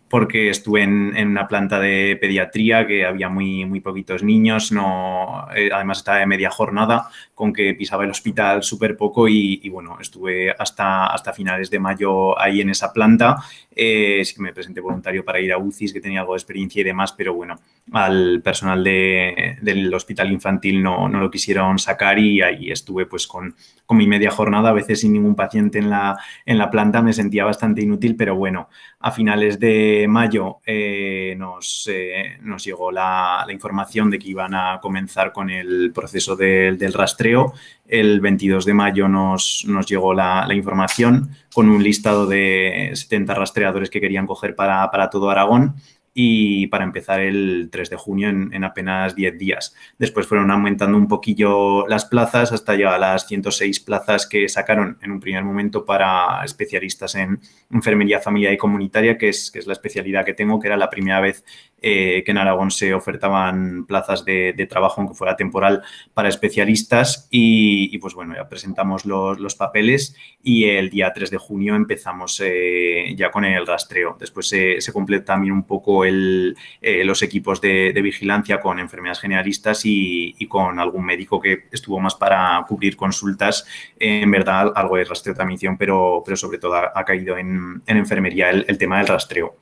porque estuve en una planta de pediatría que había muy poquitos niños, no, además estaba de media jornada, con que pisaba el hospital súper poco y bueno, estuve hasta finales de mayo ahí en esa planta. Sí que me presenté voluntario para ir a UCIs, que tenía algo de experiencia y demás, pero bueno, al personal del hospital infantil no lo quisieron sacar y ahí estuve pues con mi media jornada, a veces sin ningún paciente en la planta. Me sentía bastante inútil, pero bueno, a finales de mayo nos llegó la información de que iban a comenzar con el proceso del rastreo. El 22 de mayo nos llegó la información con un listado de 70 rastreadores que querían coger para todo Aragón y para empezar el 3 de junio en apenas 10 días. Después fueron aumentando un poquillo las plazas hasta llegar a las 106 plazas que sacaron en un primer momento para especialistas en enfermería familiar y comunitaria, que es la especialidad que tengo, que era la primera vez que en Aragón se ofertaban plazas de trabajo, aunque fuera temporal, para especialistas y pues bueno, ya presentamos los papeles y el día 3 de junio empezamos ya con el rastreo. Después se completa también un poco los equipos de vigilancia con enfermeras generalistas y con algún médico que estuvo más para cubrir consultas. En verdad, algo de rastreo también hicieron, pero sobre todo ha caído en enfermería el tema del rastreo.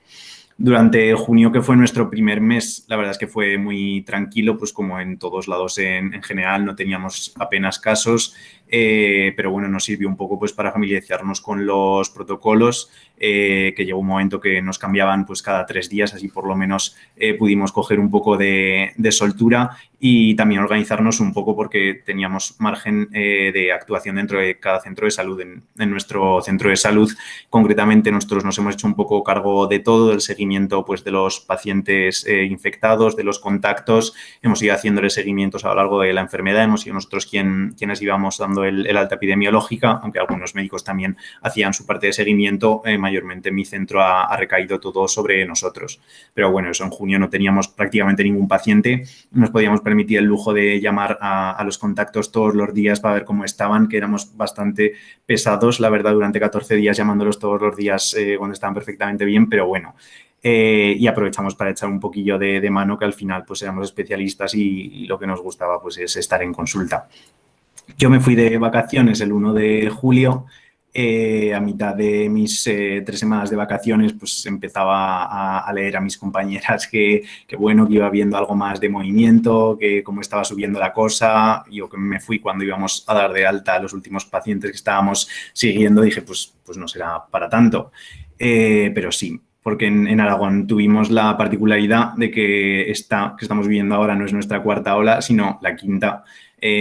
Durante junio, que fue nuestro primer mes, la verdad es que fue muy tranquilo, pues como en todos lados en general, no teníamos apenas casos, pero bueno, nos sirvió un poco pues para familiarizarnos con los protocolos, que llegó un momento que nos cambiaban pues cada 3 días, así por lo menos pudimos coger un poco de soltura y también organizarnos un poco porque teníamos margen de actuación dentro de cada centro de salud. En nuestro centro de salud, concretamente, nosotros nos hemos hecho un poco cargo de todo, del seguimiento pues, de los pacientes infectados, de los contactos. Hemos ido haciéndole seguimientos a lo largo de la enfermedad, hemos sido nosotros quienes íbamos dando el alta epidemiológica, aunque algunos médicos también hacían su parte de seguimiento. Mayormente mi centro ha recaído todo sobre nosotros. Pero bueno, eso en junio no teníamos prácticamente ningún paciente, nos podíamos permitir el lujo de llamar a los contactos todos los días para ver cómo estaban, que éramos bastante pesados, la verdad, durante 14 días llamándolos todos los días cuando estaban perfectamente bien, pero bueno. Y aprovechamos para echar un poquillo de mano, que al final pues éramos especialistas y lo que nos gustaba pues es estar en consulta. Yo me fui de vacaciones el 1 de julio. A mitad de mis 3 semanas de vacaciones, pues empezaba a leer a mis compañeras que bueno, que iba viendo algo más de movimiento, que cómo estaba subiendo la cosa. Yo que me fui cuando íbamos a dar de alta a los últimos pacientes que estábamos siguiendo, dije, pues no será para tanto. Pero sí, porque en Aragón tuvimos la particularidad de que esta que estamos viviendo ahora no es nuestra cuarta ola, sino la quinta.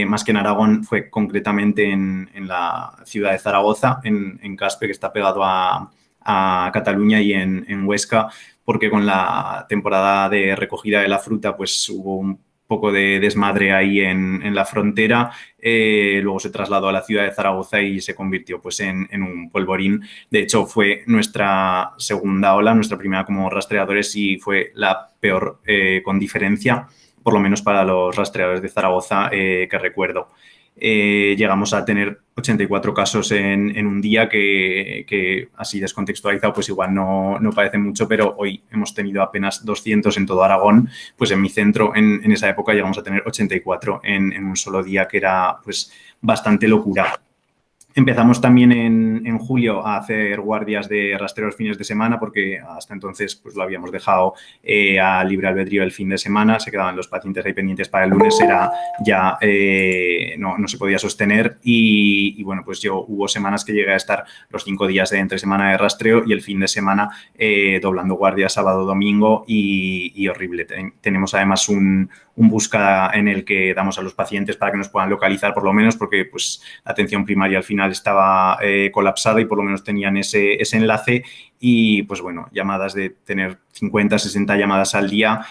Más que en Aragón, fue concretamente en la ciudad de Zaragoza, en Caspe, que está pegado a Cataluña, y en Huesca, porque con la temporada de recogida de la fruta pues hubo un poco de desmadre ahí en la frontera. Luego se trasladó a la ciudad de Zaragoza y se convirtió pues en un polvorín. De hecho, fue nuestra segunda ola, nuestra primera como rastreadores, y fue la peor con diferencia, por lo menos para los rastreadores de Zaragoza que recuerdo. Llegamos a tener 84 casos en un día que así descontextualizado pues igual no parece mucho, pero hoy hemos tenido apenas 200 en todo Aragón. Pues en mi centro en esa época llegamos a tener 84 en un solo día, que era pues bastante locura. Empezamos también en julio a hacer guardias de rastreo los fines de semana porque hasta entonces pues lo habíamos dejado a libre albedrío el fin de semana, se quedaban los pacientes ahí pendientes para el lunes, era ya no se podía sostener y bueno, pues hubo semanas que llegué a estar los 5 días de entre semana de rastreo y el fin de semana doblando guardias sábado, domingo y horrible. Tenemos además un búsqueda en el que damos a los pacientes para que nos puedan localizar por lo menos porque pues la atención primaria al final estaba colapsada y por lo menos tenían ese enlace y pues bueno, llamadas de tener 50, 60 llamadas al día,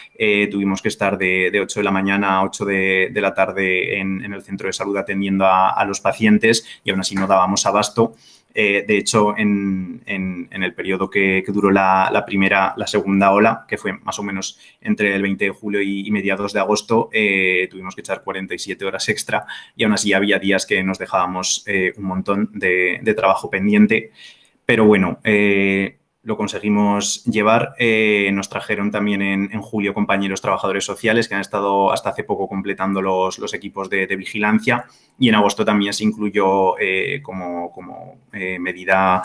tuvimos que estar de 8 de la mañana a 8 de la tarde en el centro de salud atendiendo a los pacientes y aún así no dábamos abasto. De hecho, en el periodo que duró la segunda ola, que fue más o menos entre el 20 de julio y mediados de agosto, tuvimos que echar 47 horas extra y aún así había días que nos dejábamos un montón de trabajo pendiente. Pero bueno, lo conseguimos llevar. Nos trajeron también en julio compañeros trabajadores sociales que han estado hasta hace poco completando los equipos de vigilancia y en agosto también se incluyó como medida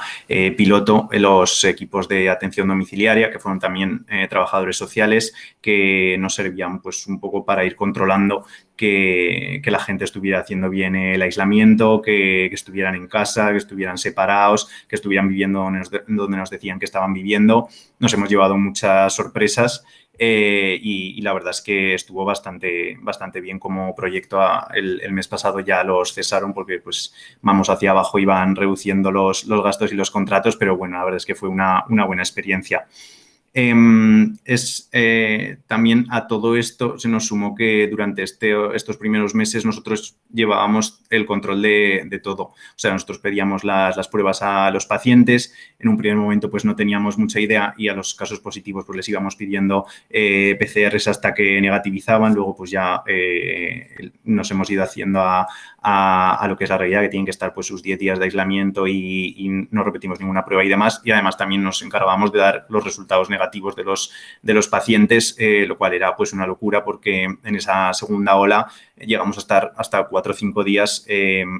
piloto los equipos de atención domiciliaria que fueron también trabajadores sociales que nos servían pues un poco para ir controlando que la gente estuviera haciendo bien el aislamiento, que estuvieran en casa, que estuvieran separados, que estuvieran viviendo donde nos decían que estaban viviendo. Nos hemos llevado muchas sorpresas y la verdad es que estuvo bastante bien como proyecto. El mes pasado ya los cesaron porque pues vamos hacia abajo y van reduciendo los gastos y los contratos, pero bueno, la verdad es que fue una buena experiencia. También a todo esto se nos sumó que durante estos primeros meses nosotros llevábamos el control de todo. O sea, nosotros pedíamos las pruebas a los pacientes. En un primer momento pues no teníamos mucha idea y a los casos positivos pues les íbamos pidiendo PCRs hasta que negativizaban. Luego pues ya nos hemos ido haciendo a lo que es la realidad, que tienen que estar pues sus 10 días de aislamiento y no repetimos ninguna prueba y demás. Y además también nos encargábamos de dar los resultados negativos de los pacientes, lo cual era pues una locura porque en esa segunda ola llegamos a estar hasta 4 o 5 días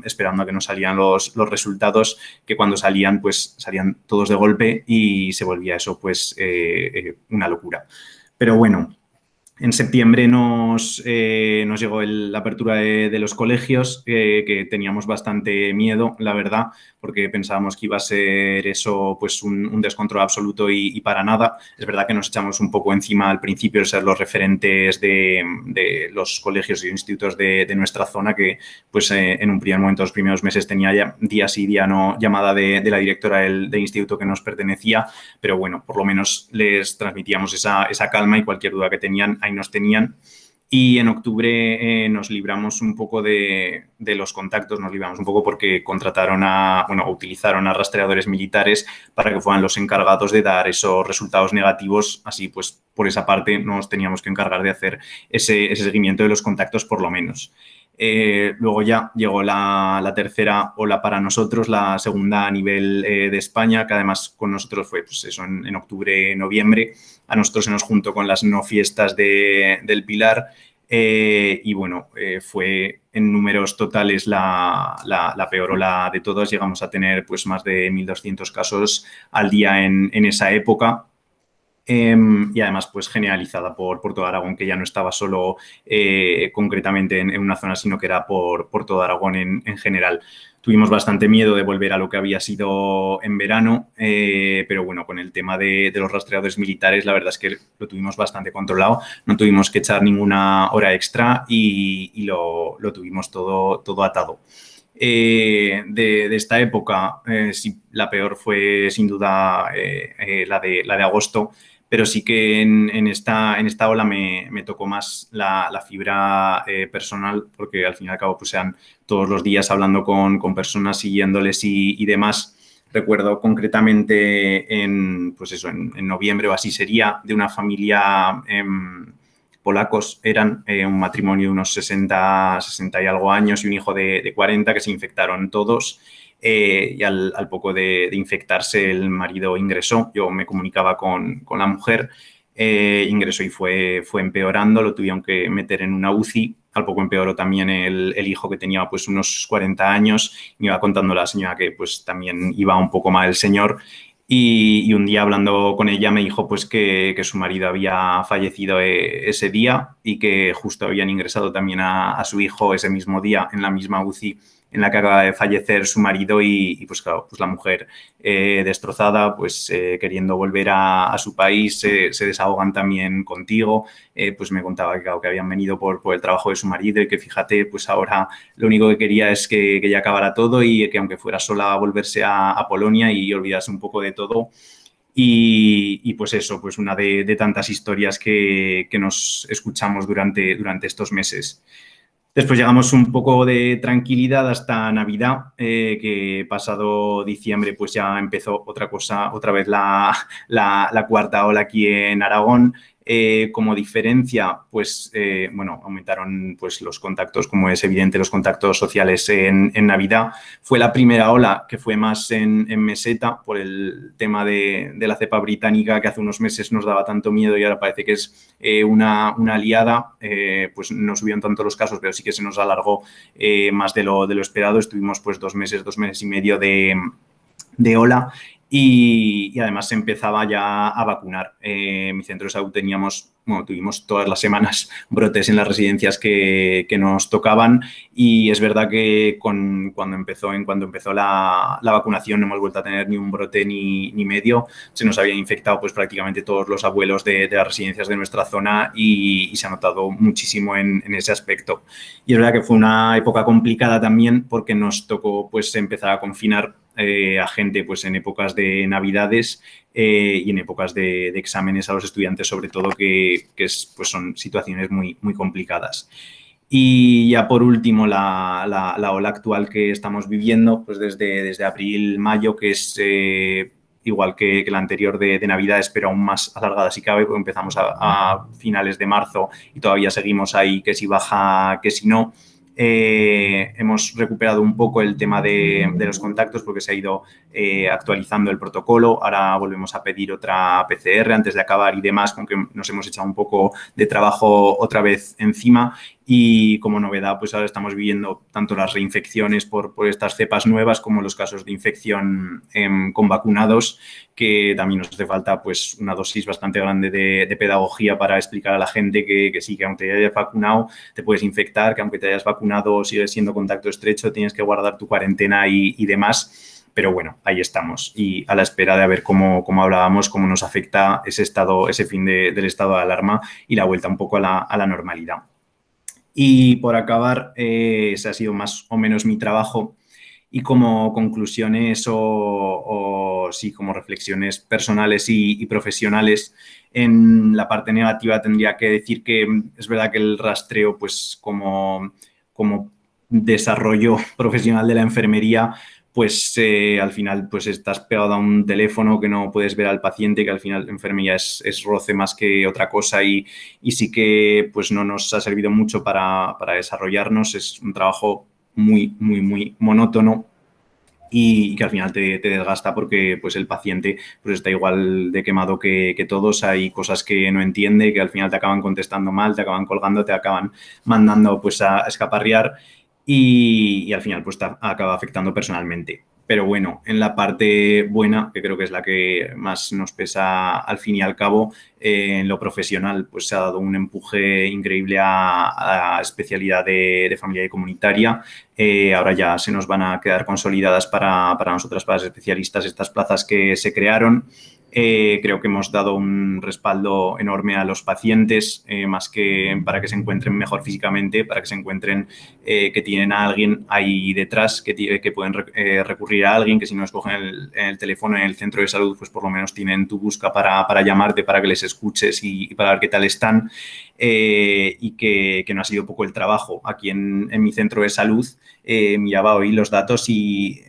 esperando a que nos salían los resultados, que cuando salían pues salían todos de golpe y se volvía eso pues una locura. Pero bueno, en septiembre nos llegó la apertura de los colegios, que teníamos bastante miedo, la verdad, porque pensábamos que iba a ser eso pues un descontrol absoluto y para nada. Es verdad que nos echamos un poco encima al principio de ser los referentes de los colegios y institutos de nuestra zona, que pues en un primer momento, los primeros meses, tenía ya día sí, día no llamada de la directora del instituto que nos pertenecía, pero bueno, por lo menos les transmitíamos esa calma y cualquier duda que tenían, ahí nos tenían. Y en octubre nos libramos un poco de los contactos, nos libramos un poco porque utilizaron a rastreadores militares para que fueran los encargados de dar esos resultados negativos. Así pues, por esa parte nos teníamos que encargar de hacer ese seguimiento de los contactos por lo menos. Luego ya llegó la tercera ola para nosotros, la segunda a nivel de España, que además con nosotros fue pues eso, en octubre, noviembre. A nosotros se nos juntó con las no fiestas del Pilar y bueno, fue en números totales la peor ola de todas. Llegamos a tener pues más de 1.200 casos al día en esa época. Y además pues generalizada por todo Aragón, que ya no estaba solo concretamente en una zona, sino que era por todo Aragón en general. Tuvimos bastante miedo de volver a lo que había sido en verano, pero bueno, con el tema de los rastreadores militares, la verdad es que lo tuvimos bastante controlado. No tuvimos que echar ninguna hora extra y lo tuvimos todo atado. De esta época, sí, la peor fue sin duda la de agosto, pero sí que en esta ola me tocó más la fibra personal, porque al fin y al cabo pues sean todos los días hablando con personas, siguiéndoles y demás. Recuerdo concretamente en noviembre o así sería, de una familia polacos, eran un matrimonio de unos 60 y algo años y un hijo de 40 que se infectaron todos. Y al poco de infectarse el marido ingresó. Yo me comunicaba con la mujer ingresó y fue empeorando, lo tuvieron que meter en una UCI. Al poco empeoró también el hijo, que tenía pues unos 40 años. Me iba contando la señora que pues también iba un poco mal el señor. Y un día, hablando con ella, me dijo pues que su marido había fallecido ese día y que justo habían ingresado también a su hijo ese mismo día en la misma UCI en la que acaba de fallecer su marido. Y pues claro, pues la mujer destrozada, pues queriendo volver a su país, se desahogan también contigo. Pues me contaba que, claro, que habían venido por el trabajo de su marido y que, fíjate, pues ahora lo único que quería es que ya acabara todo y que, aunque fuera sola, a volverse a Polonia y olvidarse un poco de todo. Y pues eso, pues una de tantas historias que nos escuchamos durante estos meses. Después llegamos un poco de tranquilidad hasta Navidad, que pasado diciembre pues ya empezó otra vez la cuarta ola aquí en Aragón. Como diferencia, pues bueno, aumentaron pues los contactos, como es evidente, los contactos sociales en Navidad. Fue la primera ola que fue más en meseta por el tema de la cepa británica, que hace unos meses nos daba tanto miedo y ahora parece que es una aliada. Pues no subieron tanto los casos, pero sí que se nos alargó más de lo esperado. Estuvimos pues 2 meses y medio de ola. Y además se empezaba ya a vacunar. En mi centro de salud tuvimos todas las semanas brotes en las residencias que nos tocaban, y es verdad que cuando empezó la vacunación no hemos vuelto a tener ni un brote ni medio. Se nos habían infectado pues prácticamente todos los abuelos de las residencias de nuestra zona y se ha notado muchísimo en ese aspecto. Y es verdad que fue una época complicada también porque nos tocó pues empezar a confinar a gente pues en épocas de Navidades y en épocas de exámenes a los estudiantes, sobre todo, que pues son situaciones muy, muy complicadas. Y ya por último, la ola actual que estamos viviendo, pues desde abril, mayo, que es igual que la anterior de Navidades, pero aún más alargada si cabe, porque empezamos a finales de marzo y todavía seguimos ahí, que si baja, que si no. Hemos recuperado un poco el tema de los contactos porque se ha ido actualizando el protocolo. Ahora volvemos a pedir otra PCR antes de acabar y demás, con que nos hemos echado un poco de trabajo otra vez encima. Y como novedad, pues ahora estamos viviendo tanto las reinfecciones por estas cepas nuevas como los casos de infección con vacunados, que también nos hace falta pues una dosis bastante grande de pedagogía para explicar a la gente que sí, que aunque te hayas vacunado te puedes infectar, que aunque te hayas vacunado sigues siendo contacto estrecho, tienes que guardar tu cuarentena y demás. Pero bueno, ahí estamos y a la espera de ver cómo hablábamos, cómo nos afecta ese fin del estado de alarma y la vuelta un poco a la normalidad. Y por acabar, ese ha sido más o menos mi trabajo. Y como conclusiones o sí, como reflexiones personales y profesionales, en la parte negativa tendría que decir que es verdad que el rastreo, pues como desarrollo profesional de la enfermería, pues al final pues estás pegado a un teléfono que no puedes ver al paciente, que al final la enfermería es roce más que otra cosa y sí que pues no nos ha servido mucho para desarrollarnos. Es un trabajo muy, muy, muy monótono y que al final te desgasta porque pues el paciente pues está igual de quemado que todos. Hay cosas que no entiende, que al final te acaban contestando mal, te acaban colgando, te acaban mandando pues a escaparriar y al final pues te acaba afectando personalmente. Pero bueno, en la parte buena, que creo que es la que más nos pesa al fin y al cabo, en lo profesional pues se ha dado un empuje increíble a la especialidad de familia y comunitaria. Ahora ya se nos van a quedar consolidadas para nosotras, para las especialistas, estas plazas que se crearon. Creo que hemos dado un respaldo enorme a los pacientes, más que para que se encuentren mejor físicamente, para que se encuentren que tienen a alguien ahí detrás, que pueden recurrir a alguien, que si no escogen el teléfono en el centro de salud, pues por lo menos tienen tu busca para llamarte, para que les escuches y para ver qué tal están. Y que no ha sido poco el trabajo. Aquí en mi centro de salud miraba hoy los datos y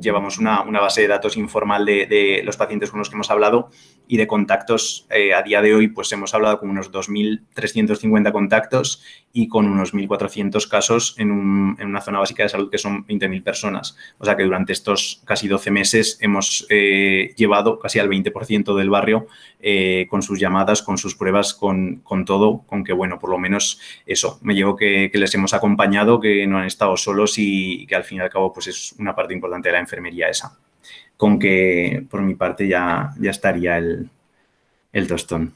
llevamos una base de datos informal de los pacientes con los que hemos hablado y de contactos, a día de hoy pues hemos hablado con unos 2.350 contactos y con unos 1.400 casos en una zona básica de salud que son 20.000 personas. O sea que durante estos casi 12 meses hemos llevado casi al 20% del barrio con sus llamadas, con sus pruebas, con todo, con que, bueno, por lo menos eso, me llevo que les hemos acompañado, que no han estado solos y que al fin y al cabo pues es una parte importante de la enfermería esa. Con que por mi parte ya estaría el tostón.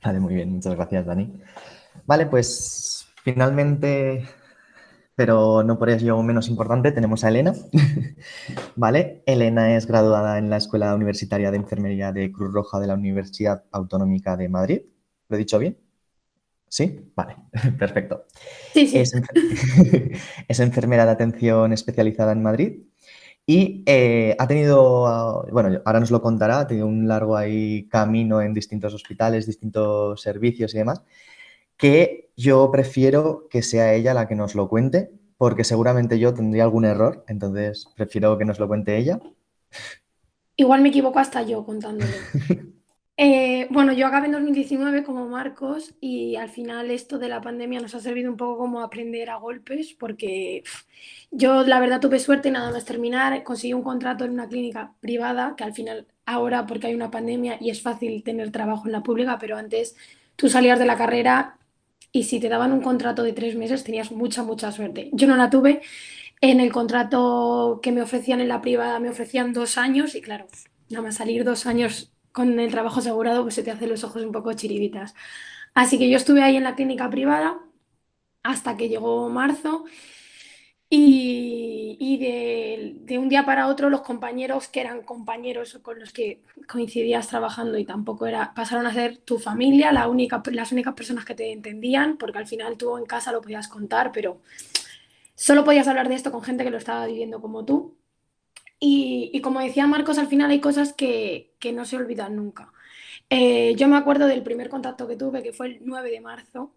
Vale, muy bien, muchas gracias, Dani. Vale, pues finalmente, pero no por ello menos importante, tenemos a Elena. Vale, Elena es graduada en la Escuela Universitaria de Enfermería de Cruz Roja de la Universidad Autonómica de Madrid. ¿Lo he dicho bien? ¿Sí? Vale, perfecto. Sí, sí. Es enfermera de atención especializada en Madrid y ha tenido, bueno, ahora nos lo contará, ha tenido un largo ahí camino en distintos hospitales, distintos servicios y demás, que yo prefiero que sea ella la que nos lo cuente, porque seguramente yo tendría algún error, entonces prefiero que nos lo cuente ella. Igual me equivoco hasta yo contándolo. Bueno, yo acabé en 2019 como Marcos y al final esto de la pandemia nos ha servido un poco como aprender a golpes porque yo la verdad tuve suerte nada más terminar, conseguí un contrato en una clínica privada que al final ahora porque hay una pandemia y es fácil tener trabajo en la pública, pero antes tú salías de la carrera y si te daban un contrato de 3 meses tenías mucha suerte. Yo no la tuve, en el contrato que me ofrecían en la privada me ofrecían 2 años y claro, nada más salir 2 años con el trabajo asegurado, pues se te hacen los ojos un poco chiribitas. Así que yo estuve ahí en la clínica privada hasta que llegó marzo y de un día para otro los compañeros que eran compañeros con los que coincidías trabajando y tampoco era, pasaron a ser tu familia, las únicas personas que te entendían, porque al final tú en casa lo podías contar, pero solo podías hablar de esto con gente que lo estaba viviendo como tú. Y como decía Marcos, al final hay cosas que no se olvidan nunca. Yo me acuerdo del primer contacto que tuve, que fue el 9 de marzo.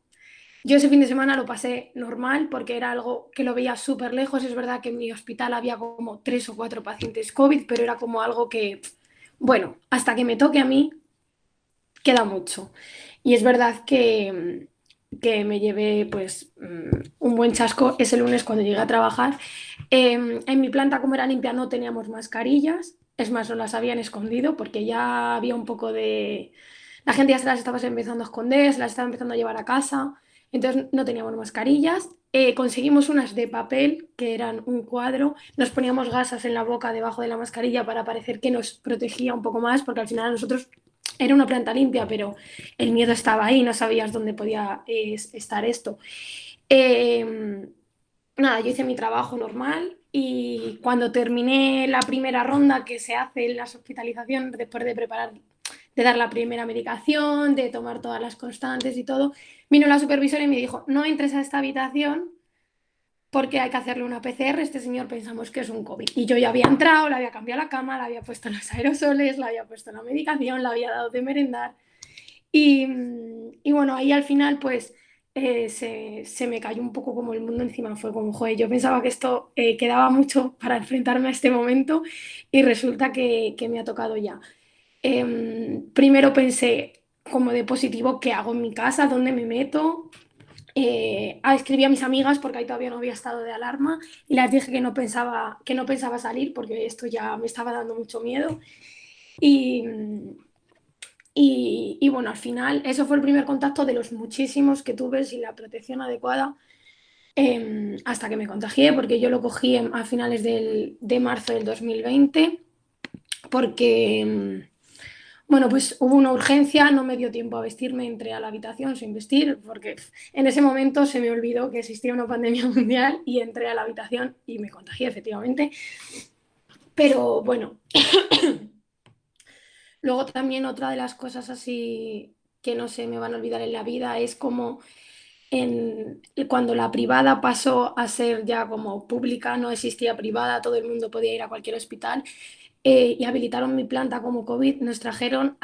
Yo ese fin de semana lo pasé normal porque era algo que lo veía súper lejos. Es verdad que en mi hospital había como 3 o 4 pacientes COVID, pero era como algo que, bueno, hasta que me toque a mí, queda mucho. Y es verdad que me llevé pues un buen chasco ese lunes cuando llegué a trabajar. En mi planta, como era limpia, no teníamos mascarillas. Es más, nos las habían escondido porque ya había un poco de... La gente ya se las estaba empezando a esconder, se las estaba empezando a llevar a casa. Entonces no teníamos mascarillas. Conseguimos unas de papel, que eran un cuadro. Nos poníamos gasas en la boca debajo de la mascarilla para parecer que nos protegía un poco más, porque al final nosotros era una planta limpia, pero el miedo estaba ahí, no sabías dónde podía estar esto. Nada, yo hice mi trabajo normal y cuando terminé la primera ronda que se hace en las hospitalizaciones, después de preparar, de dar la primera medicación, de tomar todas las constantes y todo, vino la supervisora y me dijo, no entres a esta habitación porque hay que hacerle una PCR, este señor pensamos que es un COVID. Y yo ya había entrado, le había cambiado la cama, le había puesto los aerosoles, le había puesto la medicación, le había dado de merendar. Y bueno, ahí al final pues se me cayó un poco como el mundo encima. Fue como, joder, yo pensaba que esto quedaba mucho para enfrentarme a este momento y resulta que me ha tocado ya. Primero pensé como de positivo, ¿qué hago en mi casa? ¿Dónde me meto? Escribí a mis amigas porque ahí todavía no había estado de alarma y les dije que no pensaba salir porque esto ya me estaba dando mucho miedo. Y, y bueno, al final, eso fue el primer contacto de los muchísimos que tuve sin la protección adecuada hasta que me contagié, porque yo lo cogí a finales de marzo del 2020, porque, bueno, pues hubo una urgencia, no me dio tiempo a vestirme, entré a la habitación sin vestir, porque en ese momento se me olvidó que existía una pandemia mundial y entré a la habitación y me contagié efectivamente. Pero bueno, luego también otra de las cosas así que no se me van a olvidar en la vida es como cuando la privada pasó a ser ya como pública, no existía privada, todo el mundo podía ir a cualquier hospital y habilitaron mi planta como COVID, nos trajeron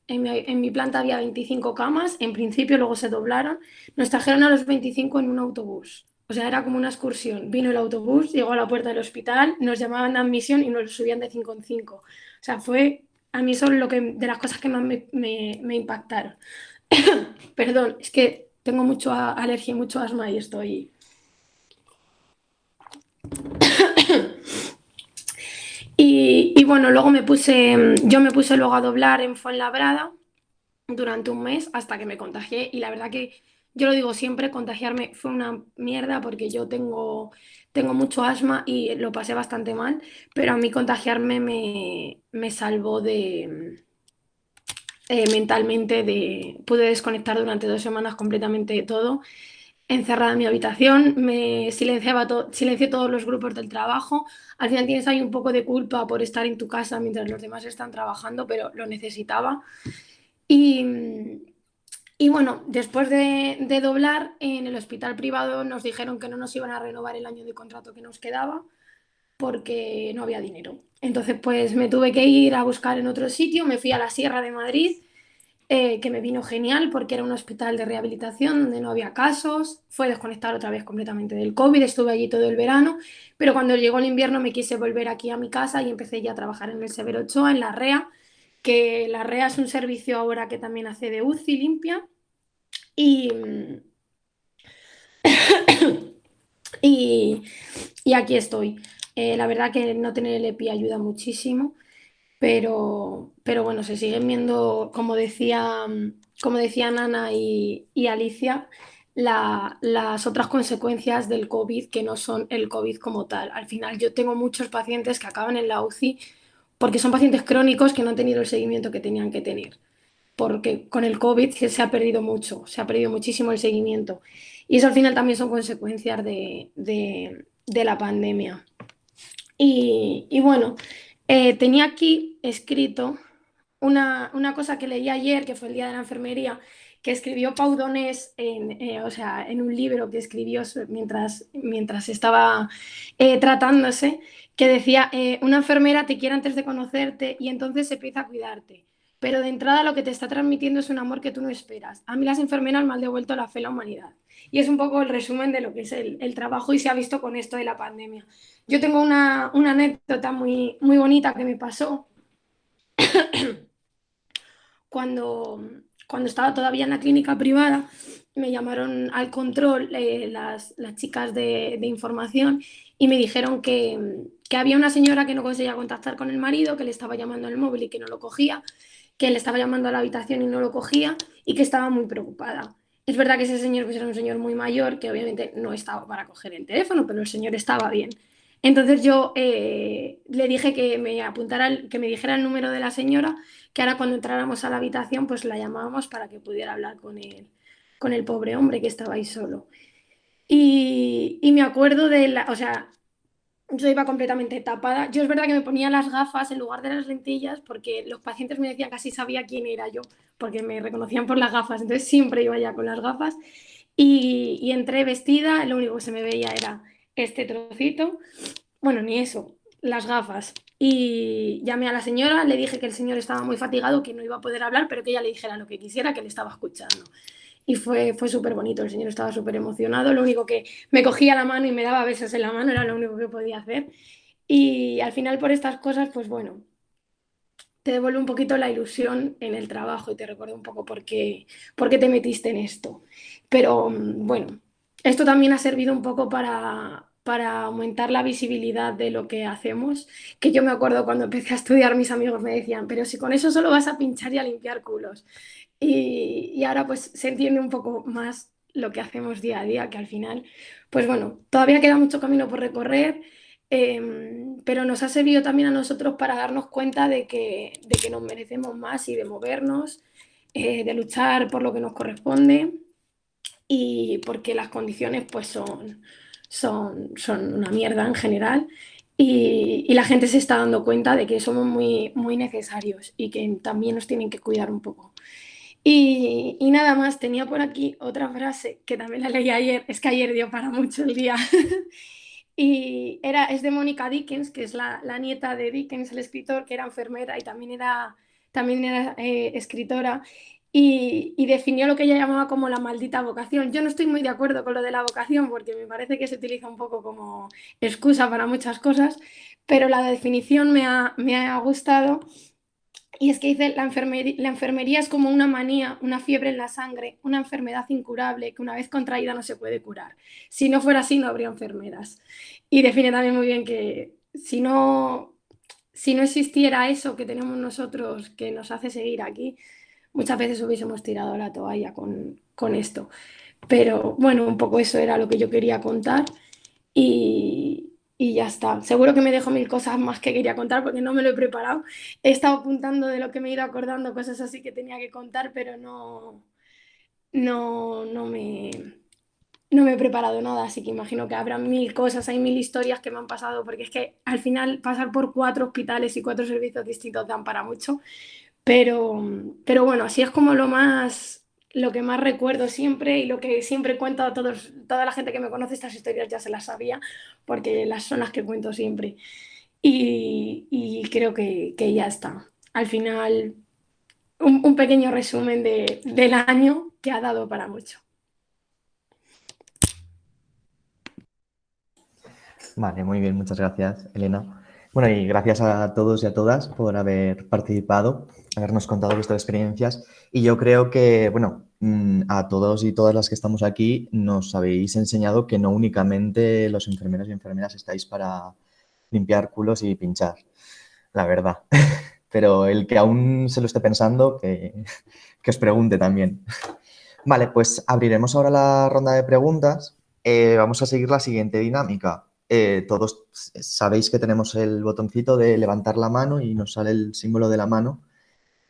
en mi planta había 25 camas, en principio luego se doblaron, nos trajeron a los 25 en un autobús O sea, era como una excursión. Vino el autobús, llegó a la puerta del hospital, nos llamaban a admisión y nos subían de 5 en 5. O sea, fue a mí son de las cosas que más me impactaron. Perdón, es que tengo mucho alergia y mucho asma y estoy... Y bueno, luego yo me puse luego a doblar en Fuenlabrada durante un mes hasta que me contagié y la verdad que yo lo digo siempre, contagiarme fue una mierda porque yo tengo mucho asma y lo pasé bastante mal, pero a mí contagiarme me salvó mentalmente, pude desconectar durante 2 semanas completamente de todo, encerrada en mi habitación, me silencié todos los grupos del trabajo. Al final tienes ahí un poco de culpa por estar en tu casa mientras los demás están trabajando, pero lo necesitaba. Y, y bueno, después de doblar en el hospital privado nos dijeron que no nos iban a renovar el año de contrato que nos quedaba porque no había dinero. Entonces pues me tuve que ir a buscar en otro sitio, me fui a la Sierra de Madrid, que me vino genial porque era un hospital de rehabilitación donde no había casos, fue desconectar otra vez completamente del COVID, estuve allí todo el verano, pero cuando llegó el invierno me quise volver aquí a mi casa y empecé ya a trabajar en el Severo Ochoa, en la REA, que la REA es un servicio ahora que también hace de UCI limpia y, y, y aquí estoy. La verdad que no tener el EPI ayuda muchísimo. Pero bueno, se siguen viendo, como decía Nana y Alicia, las otras consecuencias del COVID que no son el COVID como tal. Al final yo tengo muchos pacientes que acaban en la UCI porque son pacientes crónicos que no han tenido el seguimiento que tenían que tener. Porque con el COVID se ha perdido mucho, se ha perdido muchísimo el seguimiento. Y eso al final también son consecuencias de la pandemia. Y bueno, tenía aquí escrito una cosa que leí ayer, que fue el Día de la Enfermería, que escribió Pau Donés o sea, en un libro que escribió mientras estaba tratándose, que decía, una enfermera te quiere antes de conocerte y entonces empieza a cuidarte. Pero de entrada lo que te está transmitiendo es un amor que tú no esperas. A mí las enfermeras me han devuelto la fe en la humanidad. Y es un poco el resumen de lo que es el trabajo y se ha visto con esto de la pandemia. Yo tengo una anécdota muy, muy bonita que me pasó cuando, cuando estaba todavía en la clínica privada. Me llamaron al control las chicas de información y me dijeron que había una señora que no conseguía contactar con el marido, que le estaba llamando al móvil y que no lo cogía, que le estaba llamando a la habitación y no lo cogía y que estaba muy preocupada. Es verdad que ese señor pues, era un señor muy mayor que obviamente no estaba para coger el teléfono, pero el señor estaba bien. Entonces yo le dije que me apuntara, que me dijera el número de la señora, que ahora cuando entráramos a la habitación pues la llamábamos para que pudiera hablar con el pobre hombre que estaba ahí solo. Y me acuerdo o sea, yo iba completamente tapada. Yo es verdad que me ponía las gafas en lugar de las lentillas porque los pacientes me decían que así sabía quién era yo, porque me reconocían por las gafas, entonces siempre iba ya con las gafas. Y entré vestida, lo único que se me veía era este trocito, bueno, ni eso, las gafas. Y llamé a la señora, le dije que el señor estaba muy fatigado, que no iba a poder hablar, pero que ella le dijera lo que quisiera, que le estaba escuchando. Y fue súper bonito, el señor estaba súper emocionado, lo único que me cogía la mano y me daba besos en la mano, era lo único que podía hacer. Y al final por estas cosas, pues bueno, te devuelve un poquito la ilusión en el trabajo y te recuerda un poco por qué te metiste en esto. Pero bueno, esto también ha servido un poco para aumentar la visibilidad de lo que hacemos, que yo me acuerdo cuando empecé a estudiar, mis amigos me decían, pero si con eso solo vas a pinchar y a limpiar culos. Y ahora pues se entiende un poco más lo que hacemos día a día, que al final, pues bueno, todavía queda mucho camino por recorrer, pero nos ha servido también a nosotros para darnos cuenta de que nos merecemos más y de movernos, de luchar por lo que nos corresponde y porque las condiciones pues son una mierda en general y la gente se está dando cuenta de que somos muy, muy necesarios y que también nos tienen que cuidar un poco. Y nada más, tenía por aquí otra frase que también la leí ayer, es que ayer dio para mucho el día. Y es de Mónica Dickens, que es la nieta de Dickens, el escritor, que era enfermera y también era escritora. y definió lo que ella llamaba como la maldita vocación. Yo no estoy muy de acuerdo con lo de la vocación porque me parece que se utiliza un poco como excusa para muchas cosas, pero la definición me ha gustado. Y es que dice, la enfermería es como una manía, una fiebre en la sangre, una enfermedad incurable que una vez contraída no se puede curar. Si no fuera así, no habría enfermeras. Y define también muy bien que si no existiera eso que tenemos nosotros que nos hace seguir aquí, muchas veces hubiésemos tirado la toalla con esto. Pero bueno, un poco eso era lo que yo quería contar y ya está. Seguro que me dejo mil cosas más que quería contar porque no me lo he preparado. He estado apuntando de lo que me he ido acordando, cosas así que tenía que contar, pero no, no me he preparado nada, así que imagino que habrá mil cosas, hay mil historias que me han pasado, porque es que al final pasar por 4 hospitales y 4 servicios distintos dan para mucho. Pero bueno, así es como lo que más recuerdo siempre y lo que siempre cuento a todos, toda la gente que me conoce estas historias ya se las sabía, porque las son las que cuento siempre. Y creo que ya está. Al final, un pequeño resumen del año que ha dado para mucho. Vale, muy bien, muchas gracias, Elena. Bueno, y gracias a todos y a todas por haber participado, habernos contado vuestras experiencias. Y yo creo que, bueno, a todos y todas las que estamos aquí nos habéis enseñado que no únicamente los enfermeros y enfermeras estáis para limpiar culos y pinchar, la verdad. Pero el que aún se lo esté pensando, que os pregunte también. Vale, pues abriremos ahora la ronda de preguntas. Vamos a seguir la siguiente dinámica. Todos sabéis que tenemos el botoncito de levantar la mano y nos sale el símbolo de la mano.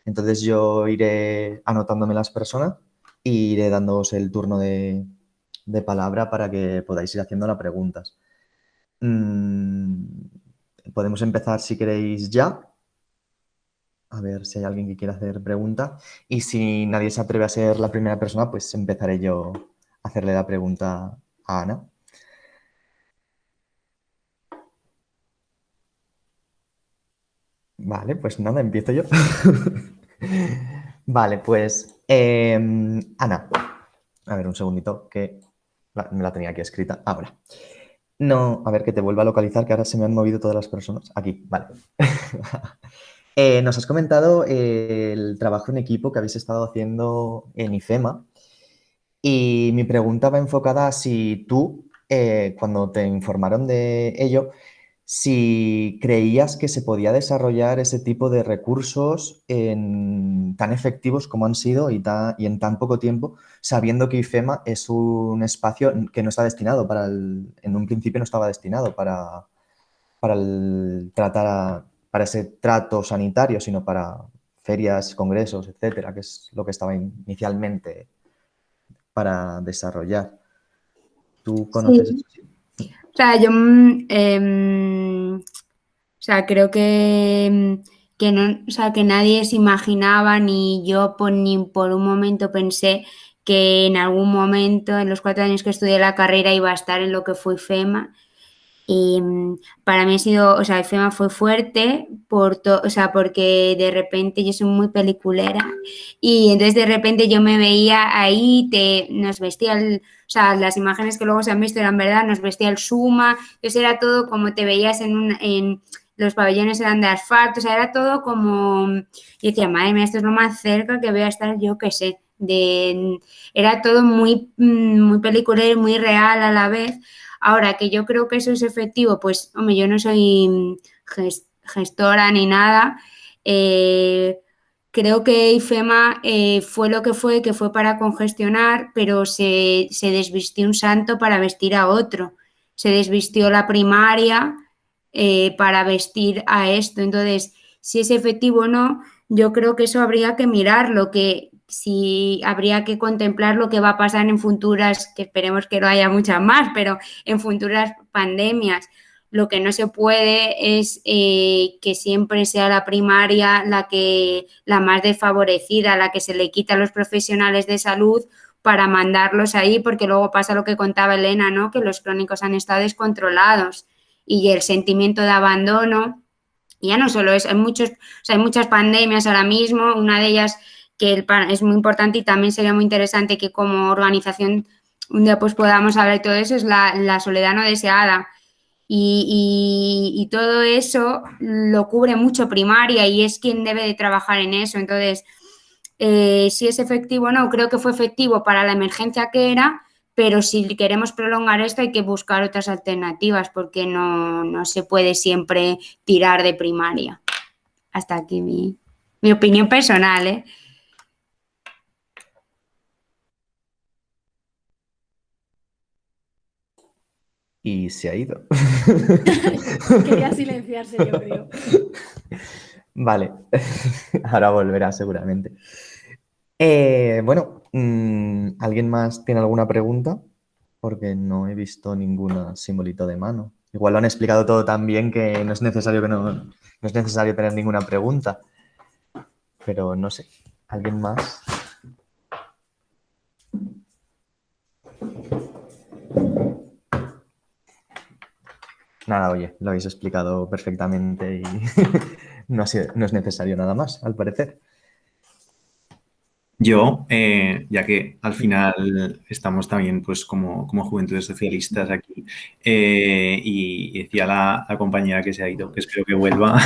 Entonces yo iré anotándome las personas y iré dándoos el turno de palabra para que podáis ir haciendo las preguntas. Podemos empezar si queréis ya. A ver si hay alguien que quiera hacer pregunta. Y si nadie se atreve a ser la primera persona, pues empezaré yo a hacerle la pregunta a Ana. Vale, pues nada, empiezo yo. Vale, pues Ana. A ver, un segundito, que me la tenía aquí escrita. Ahora. No, a ver, que te vuelva a localizar, que ahora se me han movido todas las personas. Aquí, vale. Nos has comentado el trabajo en equipo que habéis estado haciendo en IFEMA y mi pregunta va enfocada a si tú, cuando te informaron de ello, si creías que se podía desarrollar ese tipo de recursos tan efectivos como han sido y en tan poco tiempo, sabiendo que IFEMA es un espacio que no está destinado en un principio no estaba destinado para ese trato sanitario, sino para ferias, congresos, etcétera, que es lo que estaba inicialmente para desarrollar. ¿Tú conoces Sí. eso? O sea, yo o sea, creo que no, o sea, que nadie se imaginaba, ni yo ni por un momento pensé que en algún momento, en los 4 años que estudié la carrera, iba a estar en lo que fue IFEMA. Y para mí ha sido, o sea, IFEMA fue fuerte o sea, porque de repente yo soy muy peliculera y entonces de repente yo me veía ahí, nos vestía o sea, las imágenes que luego se han visto eran verdad, nos vestía el Suma, entonces era todo como te veías en los pabellones eran de asfalto, o sea, era todo como, yo decía, madre mía, esto es lo más cerca que voy a estar, yo qué sé, era todo muy, muy peliculero y muy real a la vez. Ahora, que yo creo que eso es efectivo, pues, hombre, yo no soy gestora ni nada. Creo que IFEMA fue lo que fue para congestionar, pero se desvistió un santo para vestir a otro. Se desvistió la primaria para vestir a esto. Entonces, si es efectivo o no, yo creo que eso habría que mirarlo, que si habría que contemplar lo que va a pasar en futuras, que esperemos que no haya muchas más, pero en futuras pandemias. Lo que no se puede es que siempre sea la primaria la más desfavorecida, la que se le quita a los profesionales de salud para mandarlos ahí, porque luego pasa lo que contaba Elena, ¿no? Que los crónicos han estado descontrolados y el sentimiento de abandono. Y ya no solo eso, hay muchas pandemias ahora mismo, una de ellas es muy importante y también sería muy interesante que como organización un día pues podamos hablar de todo eso, es la soledad no deseada. Y todo eso lo cubre mucho primaria y es quien debe de trabajar en eso. Entonces, si es efectivo o no, creo que fue efectivo para la emergencia que era, pero si queremos prolongar esto hay que buscar otras alternativas porque no se puede siempre tirar de primaria. Hasta aquí mi opinión personal, ¿eh? Y se ha ido. Quería silenciarse, yo creo. Vale, ahora volverá seguramente. Bueno, ¿alguien más tiene alguna pregunta? Porque no he visto ningún simbolito de mano. Igual lo han explicado todo tan bien que no es necesario no es necesario tener ninguna pregunta. Pero no sé, ¿alguien más? Nada, oye, lo habéis explicado perfectamente y no es necesario nada más, al parecer. Yo, ya que al final estamos también pues como Juventudes Socialistas aquí, y decía la compañera que se ha ido, que espero que vuelva,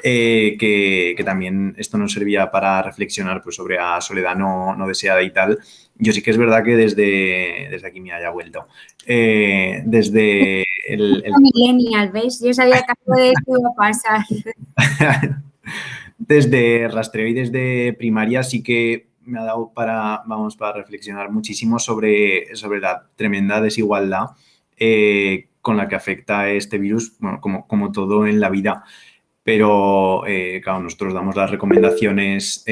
que también esto nos servía para reflexionar pues, sobre la soledad no deseada y tal. Yo sí que es verdad que desde aquí me haya vuelto. Desde el Millennial, ¿ves? Yo sabía que algo de esto iba a pasar. Desde rastreo y desde primaria sí que me ha dado para reflexionar muchísimo sobre la tremenda desigualdad con la que afecta este virus, bueno, como todo en la vida. Pero, claro, nosotros damos las recomendaciones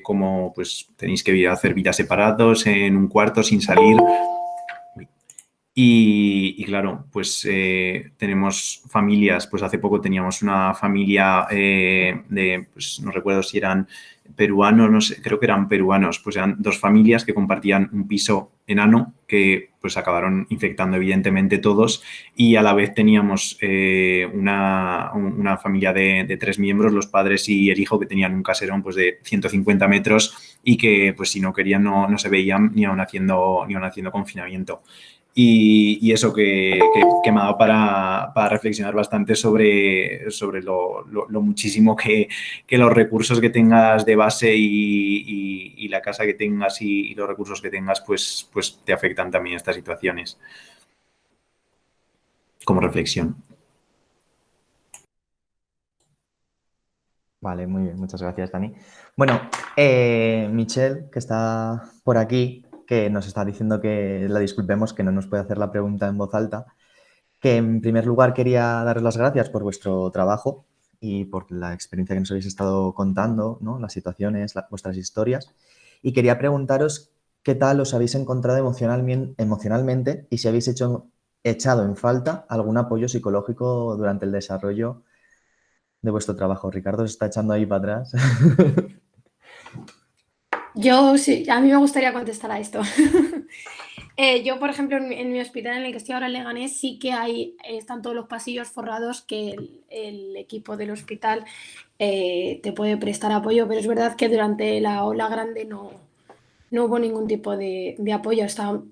como, pues, tenéis que hacer vidas separados en un cuarto sin salir. Y claro, pues tenemos familias, pues hace poco teníamos una familia pues no recuerdo si eran peruanos, no sé, creo que eran peruanos, pues eran dos familias que compartían un piso enano que pues acabaron infectando evidentemente todos y a la vez teníamos una familia de 3 miembros, los padres y el hijo, que tenían un caserón pues de 150 metros y que pues si no querían no se veían ni aun haciendo confinamiento. Y eso que me ha dado para reflexionar bastante sobre lo muchísimo que los recursos que tengas de base y la casa que tengas y los recursos que tengas, pues te afectan también estas situaciones. Como reflexión. Vale, muy bien, muchas gracias, Dani. Bueno, Michelle, que está por aquí, que nos está diciendo que la disculpemos, que no nos puede hacer la pregunta en voz alta, que en primer lugar quería daros las gracias por vuestro trabajo y por la experiencia que nos habéis estado contando, ¿no? Las situaciones, vuestras historias, y quería preguntaros qué tal os habéis encontrado emocionalmente y si habéis echado en falta algún apoyo psicológico durante el desarrollo de vuestro trabajo. Ricardo se está echando ahí para atrás. Yo sí, a mí me gustaría contestar a esto. Yo, por ejemplo, en mi hospital en el que estoy ahora en Leganés, sí que están todos los pasillos forrados que el equipo del hospital te puede prestar apoyo, pero es verdad que durante la ola grande no hubo ningún tipo de apoyo,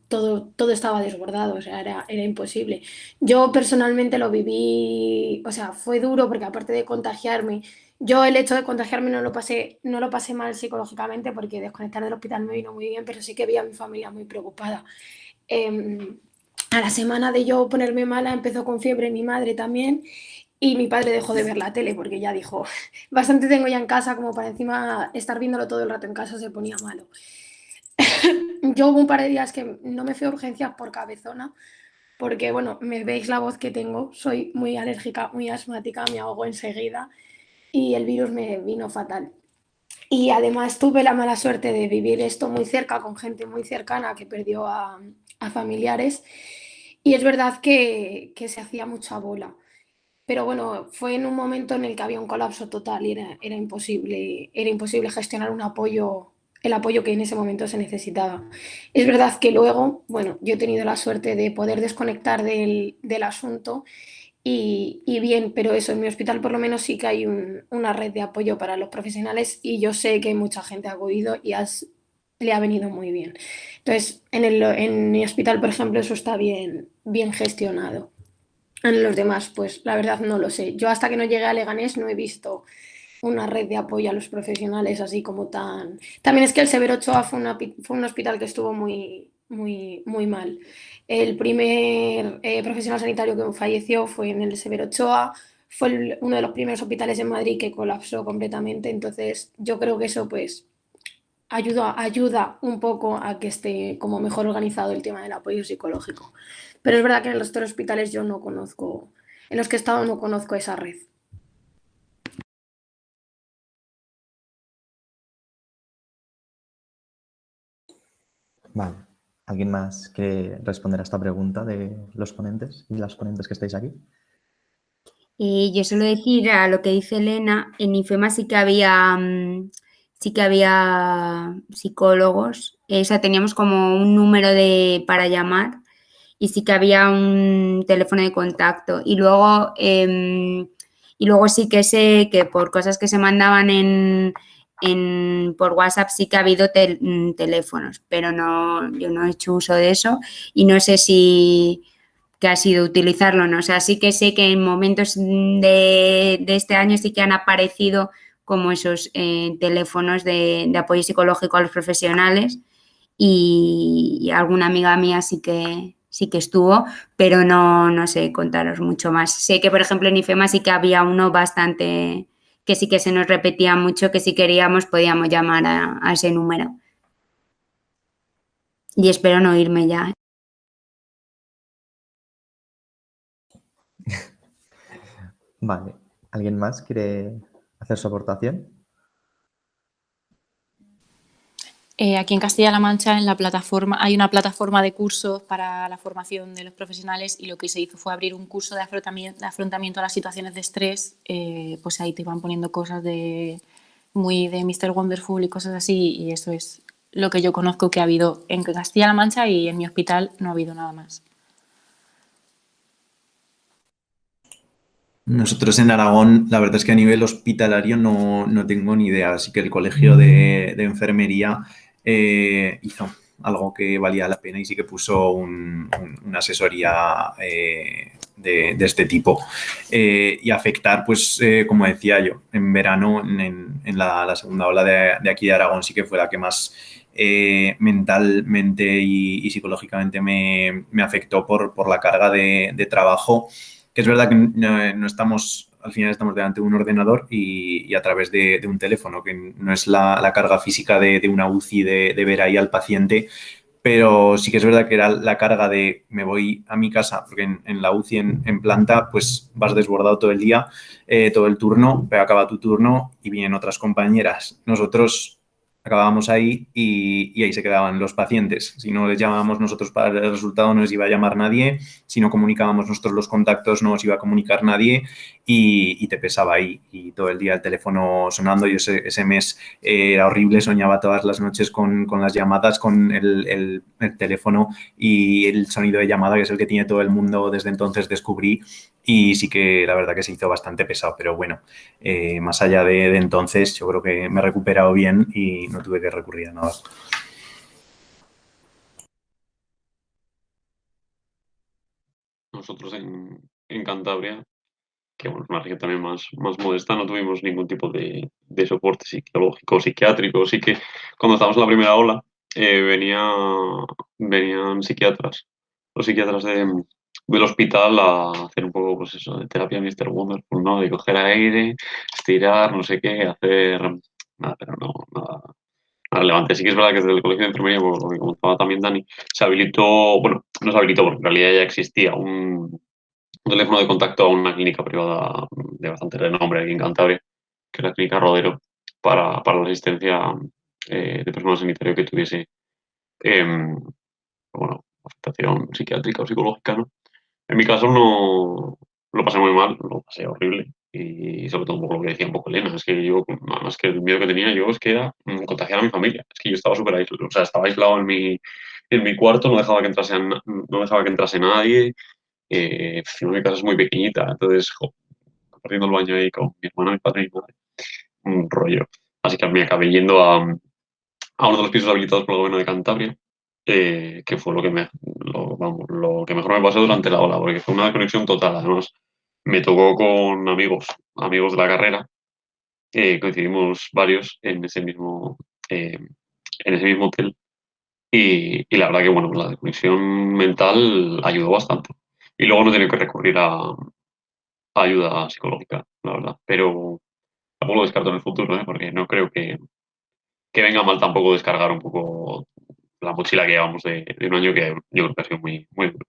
todo estaba desbordado, o sea, era imposible. Yo personalmente lo viví, o sea, fue duro porque aparte de contagiarme, yo el hecho de contagiarme no lo pasé mal psicológicamente porque desconectar del hospital me vino muy bien, pero sí que vi a mi familia muy preocupada. A la semana de yo ponerme mala empezó con fiebre mi madre también y mi padre dejó de ver la tele porque ya dijo, bastante tengo ya en casa como para encima estar viéndolo todo el rato en casa se ponía malo. Yo hubo un par de días que no me fui a urgencias por cabezona, porque bueno, me veis la voz que tengo, soy muy alérgica, muy asmática, me ahogo enseguida y el virus me vino fatal. Y además tuve la mala suerte de vivir esto muy cerca, con gente muy cercana que perdió a familiares y es verdad que se hacía mucha bola. Pero bueno, fue en un momento en el que había un colapso total y era imposible gestionar el apoyo que en ese momento se necesitaba. Es verdad que luego, bueno, yo he tenido la suerte de poder desconectar del asunto y bien, pero eso, en mi hospital por lo menos sí que hay una red de apoyo para los profesionales y yo sé que mucha gente ha acudido y le ha venido muy bien. Entonces, en mi hospital, por ejemplo, eso está bien gestionado. En los demás, pues la verdad no lo sé. Yo hasta que no llegué a Leganés no he visto una red de apoyo a los profesionales así como tan... También es que el Severo Ochoa fue un hospital que estuvo muy mal. El primer profesional sanitario que falleció fue en el Severo Ochoa, fue uno de los primeros hospitales en Madrid que colapsó completamente, entonces yo creo que eso pues ayuda un poco a que esté como mejor organizado el tema del apoyo psicológico. Pero es verdad que en el resto de hospitales yo no conozco, en los que he estado no conozco esa red. Vale. ¿Alguien más quiere responder a esta pregunta de los ponentes y las ponentes que estáis aquí? Yo suelo decir a lo que dice Elena, en IFEMA sí que había psicólogos, o sea, teníamos como un número para llamar y sí que había un teléfono de contacto. Y luego sí que sé que por cosas que se mandaban por WhatsApp sí que ha habido teléfonos, pero yo no he hecho uso de eso y no sé si que ha sido utilizarlo o no. O sea, sí que sé que en momentos de este año sí que han aparecido como esos teléfonos de apoyo psicológico a los profesionales y alguna amiga mía sí que estuvo, pero no sé contaros mucho más. Sé que, por ejemplo, en IFEMA sí que había uno bastante que sí que se nos repetía mucho, que si queríamos podíamos llamar a ese número. Y espero no irme ya. Vale. ¿Alguien más quiere hacer su aportación? Aquí en Castilla-La Mancha, en la plataforma, hay una plataforma de cursos para la formación de los profesionales y lo que se hizo fue abrir un curso de afrontamiento a las situaciones de estrés. Pues ahí te iban poniendo cosas muy de Mr. Wonderful y cosas así, y eso es lo que yo conozco que ha habido en Castilla-La Mancha, y en mi hospital no ha habido nada más. Nosotros en Aragón, la verdad es que a nivel hospitalario no tengo ni idea, así que el colegio de enfermería hizo algo que valía la pena y sí que puso una asesoría de este tipo. Y afectar, pues, como decía yo, en verano, en la segunda ola de aquí de Aragón sí que fue la que más mentalmente y psicológicamente me afectó por la carga de trabajo, que es verdad que no estamos, al final estamos delante de un ordenador y a través de un teléfono, que no es la carga física de una UCI, de ver ahí al paciente, pero sí que es verdad que era la carga de me voy a mi casa, porque en la UCI en planta pues vas desbordado todo el día, todo el turno, pero acaba tu turno y vienen otras compañeras. Nosotros acabábamos ahí y ahí se quedaban los pacientes. Si no les llamábamos nosotros para el resultado, no les iba a llamar nadie. Si no comunicábamos nosotros los contactos, no os iba a comunicar nadie y te pesaba ahí. Y todo el día el teléfono sonando. Yo ese mes era horrible, soñaba todas las noches con las llamadas, con el teléfono y el sonido de llamada, que es el que tiene todo el mundo. Desde entonces descubrí y sí que la verdad que se hizo bastante pesado, pero bueno, más allá de entonces yo creo que me he recuperado bien y no tuve que recurrir a nada. Nosotros en Cantabria, que bueno, es una región también más modesta, no tuvimos ningún tipo de soporte psicológico, psiquiátrico. Sí que cuando estábamos en la primera ola, venían psiquiatras, los psiquiatras del hospital a hacer un poco, pues eso, de terapia Mr. Wonderful, ¿no? De coger aire, estirar, no sé qué, hacer nada, pero no, nada relevante. Sí que es verdad que desde el Colegio de Enfermería, por lo que comentaba también Dani, se habilitó, bueno, no se habilitó porque en realidad ya existía un teléfono de contacto a una clínica privada de bastante renombre aquí en Cantabria, que es la Clínica Rodero, para la asistencia de personal sanitario que tuviese em, bueno, afectación psiquiátrica o psicológica, ¿no? En mi caso no lo pasé muy mal, lo pasé horrible. Y sobre todo un poco lo que decía un poco Elena, es que yo, más que el miedo que tenía yo, es que era contagiar a mi familia. Es que yo estaba súper aislado, o sea, estaba aislado en mi cuarto, no dejaba que entrase nadie. Mi casa es muy pequeñita, entonces compartiendo el baño ahí con mi hermana, mi padre y mi madre, un rollo. Así que me acabé yendo a uno de los pisos habilitados por el gobierno de Cantabria, que fue lo que mejor me pasó durante la ola, porque fue una conexión total. Además, me tocó con amigos de la carrera, coincidimos varios eh, en ese mismo hotel, y la verdad que, bueno, pues la conexión mental ayudó bastante. Y luego no tenía que recurrir a ayuda psicológica, la verdad. Pero tampoco lo descarto en el futuro, ¿eh? Porque no creo que venga mal tampoco descargar un poco la mochila que llevamos de un año que yo creo que ha sido muy, muy duro.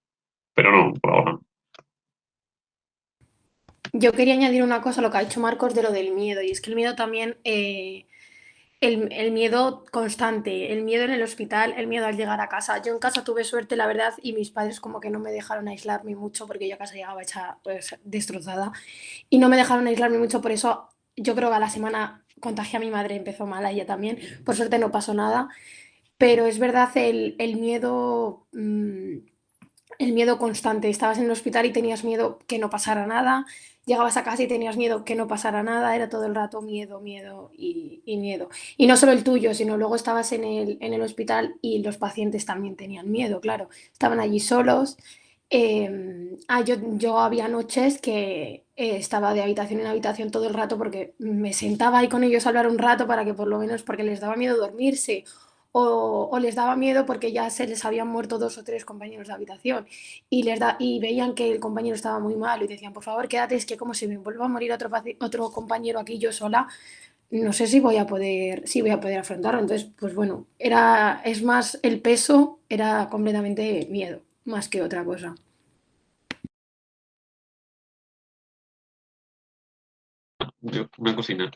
Pero no, por ahora no. Yo quería añadir una cosa a lo que ha dicho Marcos de lo del miedo, y es que el miedo también, el miedo constante, el miedo en el hospital, el miedo al llegar a casa. Yo en casa tuve suerte, la verdad, y mis padres como que no me dejaron aislarme mucho porque yo a casa llegaba hecha pues, destrozada, y no me dejaron aislarme mucho, por eso yo creo que a la semana contagié a mi madre, empezó mal a ella también, por suerte no pasó nada, pero es verdad el miedo... el miedo constante. Estabas en el hospital y tenías miedo que no pasara nada. Llegabas a casa y tenías miedo que no pasara nada. Era todo el rato miedo, miedo y miedo. Y no solo el tuyo, sino luego estabas en el hospital y los pacientes también tenían miedo, claro. Estaban allí solos. Yo había noches que estaba de habitación en habitación todo el rato porque me sentaba ahí con ellos a hablar un rato para que por lo menos, porque les daba miedo dormirse o les daba miedo porque ya se les habían muerto 2 o 3 compañeros de habitación y veían que el compañero estaba muy mal y decían, por favor, quédate, es que como se me vuelva a morir otro compañero aquí yo sola, no sé si voy a poder afrontarlo. Entonces, pues bueno, es más el peso, era completamente miedo, más que otra cosa. Una cocina,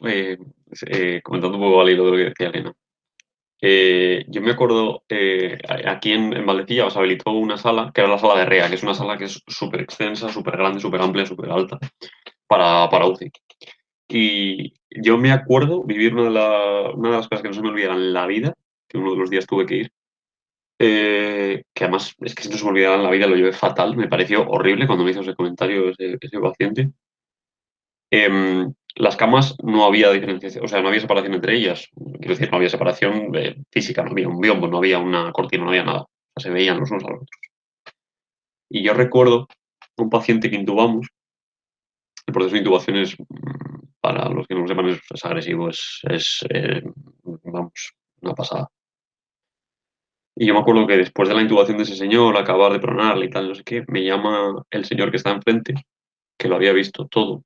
comentando un poco al hilo de lo que decía Elena. Yo me acuerdo, aquí en Valdecilla se habilitó una sala, que era la sala de REA, que es una sala que es súper extensa, súper grande, súper amplia, súper alta, para UCI. Y yo me acuerdo vivir una de las cosas que no se me olvidarán en la vida, que uno de los días tuve que ir, que además es que si no se me olvidará en la vida, lo llevé fatal, me pareció horrible cuando me hizo ese comentario ese paciente. Las camas no había diferenciación, o sea, no había separación entre ellas. Quiero decir, no había separación física, no había un biombo, no había una cortina, no había nada. O sea, se veían los unos a los otros. Y yo recuerdo un paciente que intubamos. El proceso de intubación es, para los que no lo sepan, es agresivo, vamos, una pasada. Y yo me acuerdo que después de la intubación de ese señor, acabar de pronarle y tal, no sé qué, me llama el señor que está enfrente, que lo había visto todo,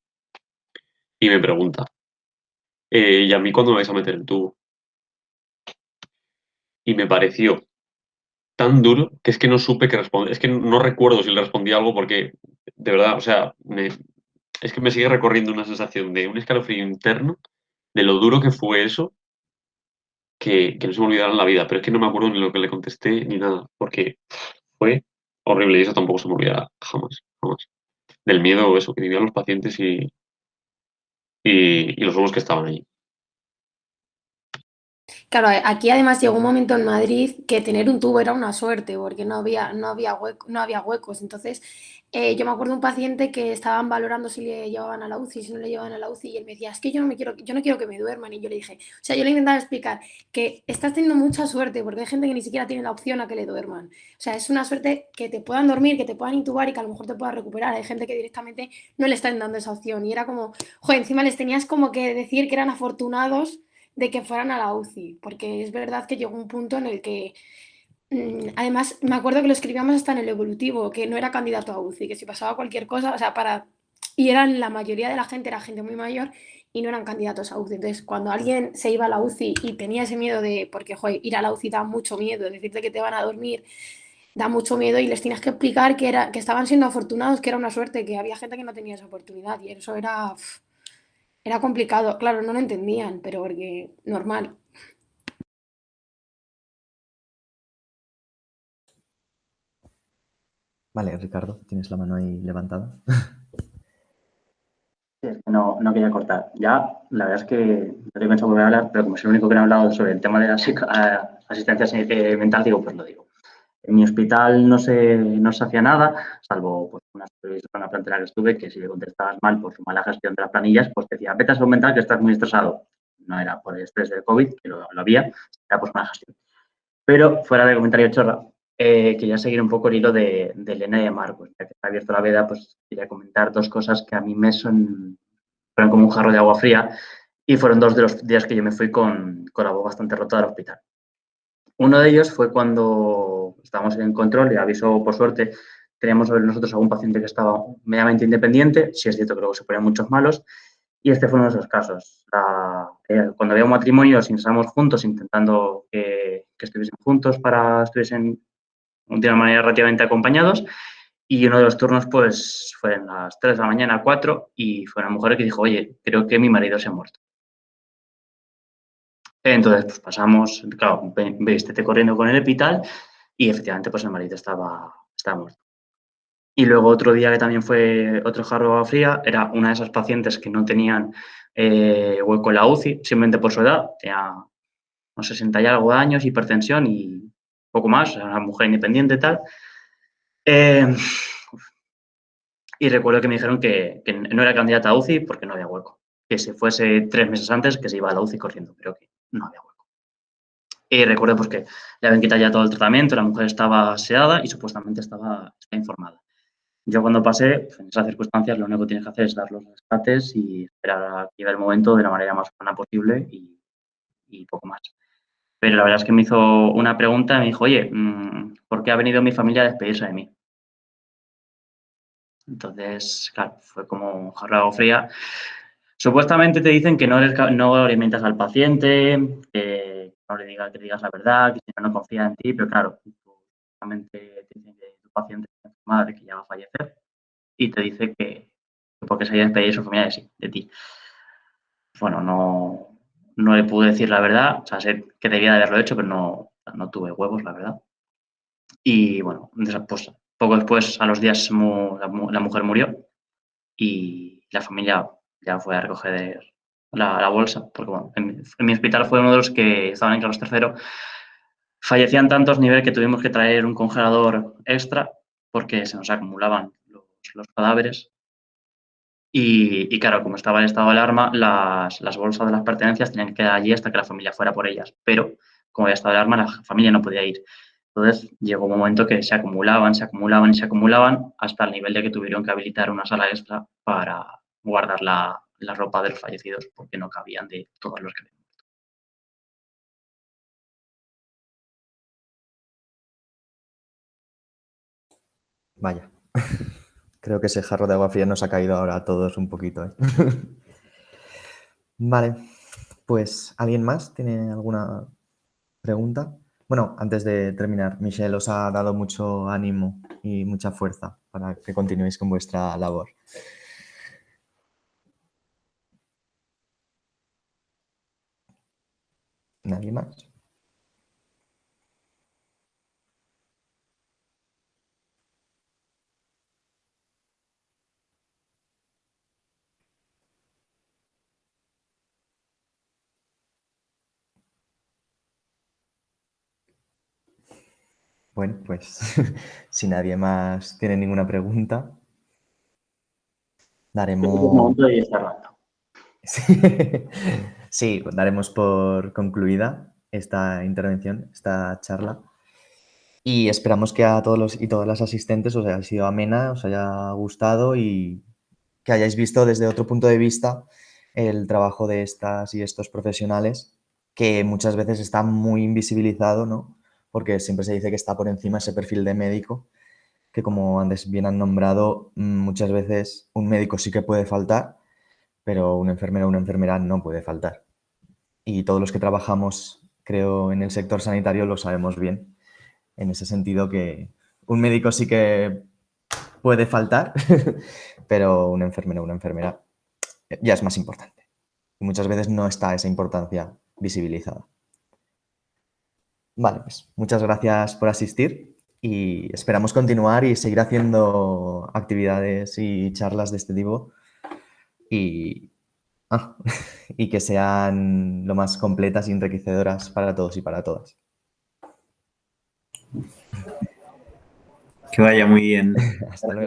y me pregunta, ¿y a mí cuándo me vais a meter el tubo? Y me pareció tan duro que es que no supe qué responder. Es que no recuerdo si le respondí algo porque, de verdad, o sea, es que me sigue recorriendo una sensación de un escalofrío interno, de lo duro que fue eso, que no se me olvidará en la vida. Pero es que no me acuerdo ni lo que le contesté ni nada, porque fue horrible y eso tampoco se me olvidará jamás, jamás. Del miedo, eso, que vivían los pacientes y los huevos que estaban ahí. Claro, aquí además llegó un momento en Madrid que tener un tubo era una suerte porque no había huecos. Entonces, yo me acuerdo de un paciente que estaban valorando si le llevaban a la UCI, si no le llevaban a la UCI, y él me decía, es que yo no quiero que me duerman. Y yo le dije, o sea, yo le intentaba explicar que estás teniendo mucha suerte porque hay gente que ni siquiera tiene la opción a que le duerman. O sea, es una suerte que te puedan dormir, que te puedan intubar y que a lo mejor te puedas recuperar. Hay gente que directamente no le están dando esa opción. Y era como, joder, encima les tenías como que decir que eran afortunados de que fueran a la UCI, porque es verdad que llegó un punto en el que, además, me acuerdo que lo escribíamos hasta en el evolutivo, que no era candidato a UCI, que si pasaba cualquier cosa, o sea, y la mayoría de la gente era gente muy mayor y no eran candidatos a UCI. Entonces, cuando alguien se iba a la UCI y tenía ese miedo porque, joder, ir a la UCI da mucho miedo, decirte que te van a dormir da mucho miedo y les tienes que explicar que estaban siendo afortunados, que era una suerte, que había gente que no tenía esa oportunidad y eso era complicado. Claro, no lo entendían, pero porque normal. Vale, Ricardo, tienes la mano ahí levantada. No quería cortar. Ya, la verdad es que no tenía pensado volver a hablar, pero como soy el único que no ha hablado sobre el tema de la asistencia mental, digo, pues lo digo. En mi hospital no se hacía nada, salvo pues, una supervisora, una planta en la que estuve, que si le contestabas mal por su mala gestión de las planillas, pues te decía, vete a salud mental que estás muy estresado. No era por el estrés del COVID, que lo había, era por mala gestión. Pero fuera de comentario chorra, quería seguir un poco el hilo de Elena y de Marcos. Ya que está abierto la veda, pues quería comentar dos cosas que a mí fueron como un jarro de agua fría y fueron 2 de los días que yo me fui con la voz bastante rota del hospital. Uno de ellos fue cuando estábamos en control y aviso, por suerte, teníamos sobre nosotros a un paciente que estaba medianamente independiente, si es cierto que luego se ponían muchos malos, y este fue uno de esos casos. Cuando había un matrimonio, nos ingresamos juntos, intentando que estuviesen juntos estuviesen de una manera relativamente acompañados, y uno de los turnos, pues, fue en las 3 de la mañana, 4, y fue una mujer que dijo, oye, creo que mi marido se ha muerto. Entonces, pues pasamos, claro, viste corriendo con el epital y efectivamente, pues el marido estaba muerto. Y luego otro día que también fue otro jarro de agua fría, era una de esas pacientes que no tenían hueco en la UCI, simplemente por su edad, tenía unos 60 y algo de años, hipertensión y poco más, era una mujer independiente y tal. Y recuerdo que me dijeron que no era candidata a UCI porque no había hueco, que si fuese 3 meses antes que se iba a la UCI corriendo, pero que no había hueco. Y recuerdo pues, que le habían quitado ya todo el tratamiento, la mujer estaba sedada y supuestamente estaba informada. Yo cuando pasé, pues, en esas circunstancias, lo único que tienes que hacer es dar los rescates y esperar a que llegue el momento de la manera más buena posible y poco más. Pero la verdad es que me hizo una pregunta y me dijo, oye, ¿por qué ha venido mi familia a despedirse de mí? Entonces, claro, fue como un jarro de agua fría. Supuestamente te dicen que no alimentas al paciente, que no le digas la verdad, que si no confía en ti, pero claro, supuestamente te dicen que tu paciente está enfermada, que ya va a fallecer, y te dice que porque se haya despedido su familia de ti. Bueno, no le pude decir la verdad, o sea, sé que debía de haberlo hecho, pero no tuve huevos, la verdad. Y bueno, pues, poco después, a los días, la mujer murió y la familia ya fue a recoger la bolsa, porque bueno, en mi hospital fue uno de los que estaban en Carlos III. Fallecían tantos niveles que tuvimos que traer un congelador extra porque se nos acumulaban los cadáveres. Y claro, como estaba el estado de alarma, las bolsas de las pertenencias tenían que quedar allí hasta que la familia fuera por ellas. Pero como había estado de alarma, la familia no podía ir. Entonces llegó un momento que se acumulaban hasta el nivel de que tuvieron que habilitar una sala extra para guardar la ropa de los fallecidos porque no cabían de todos los que habían. Vaya. Creo que ese jarro de agua fría nos ha caído ahora a todos un poquito, ¿eh? Vale. Pues, ¿alguien más tiene alguna pregunta? Bueno, antes de terminar, Michelle os ha dado mucho ánimo y mucha fuerza para que continuéis con vuestra labor. ¿Nadie más? Bueno, pues si nadie más tiene ninguna pregunta, daremos... Sí, daremos por concluida esta intervención, esta charla. Y esperamos que a todos los y todas las asistentes os haya sido amena, os haya gustado y que hayáis visto desde otro punto de vista el trabajo de estas y estos profesionales que muchas veces está muy invisibilizado, ¿no? Porque siempre se dice que está por encima ese perfil de médico, que como antes bien han nombrado, muchas veces un médico sí que puede faltar, pero un enfermero o una enfermera no puede faltar. Y todos los que trabajamos, creo, en el sector sanitario lo sabemos bien. En ese sentido que un médico sí que puede faltar, pero un enfermero o una enfermera ya es más importante. Y muchas veces no está esa importancia visibilizada. Vale, pues muchas gracias por asistir y esperamos continuar y seguir haciendo actividades y charlas de este tipo y que sean lo más completas y enriquecedoras para todos y para todas. Que vaya muy bien. Hasta luego.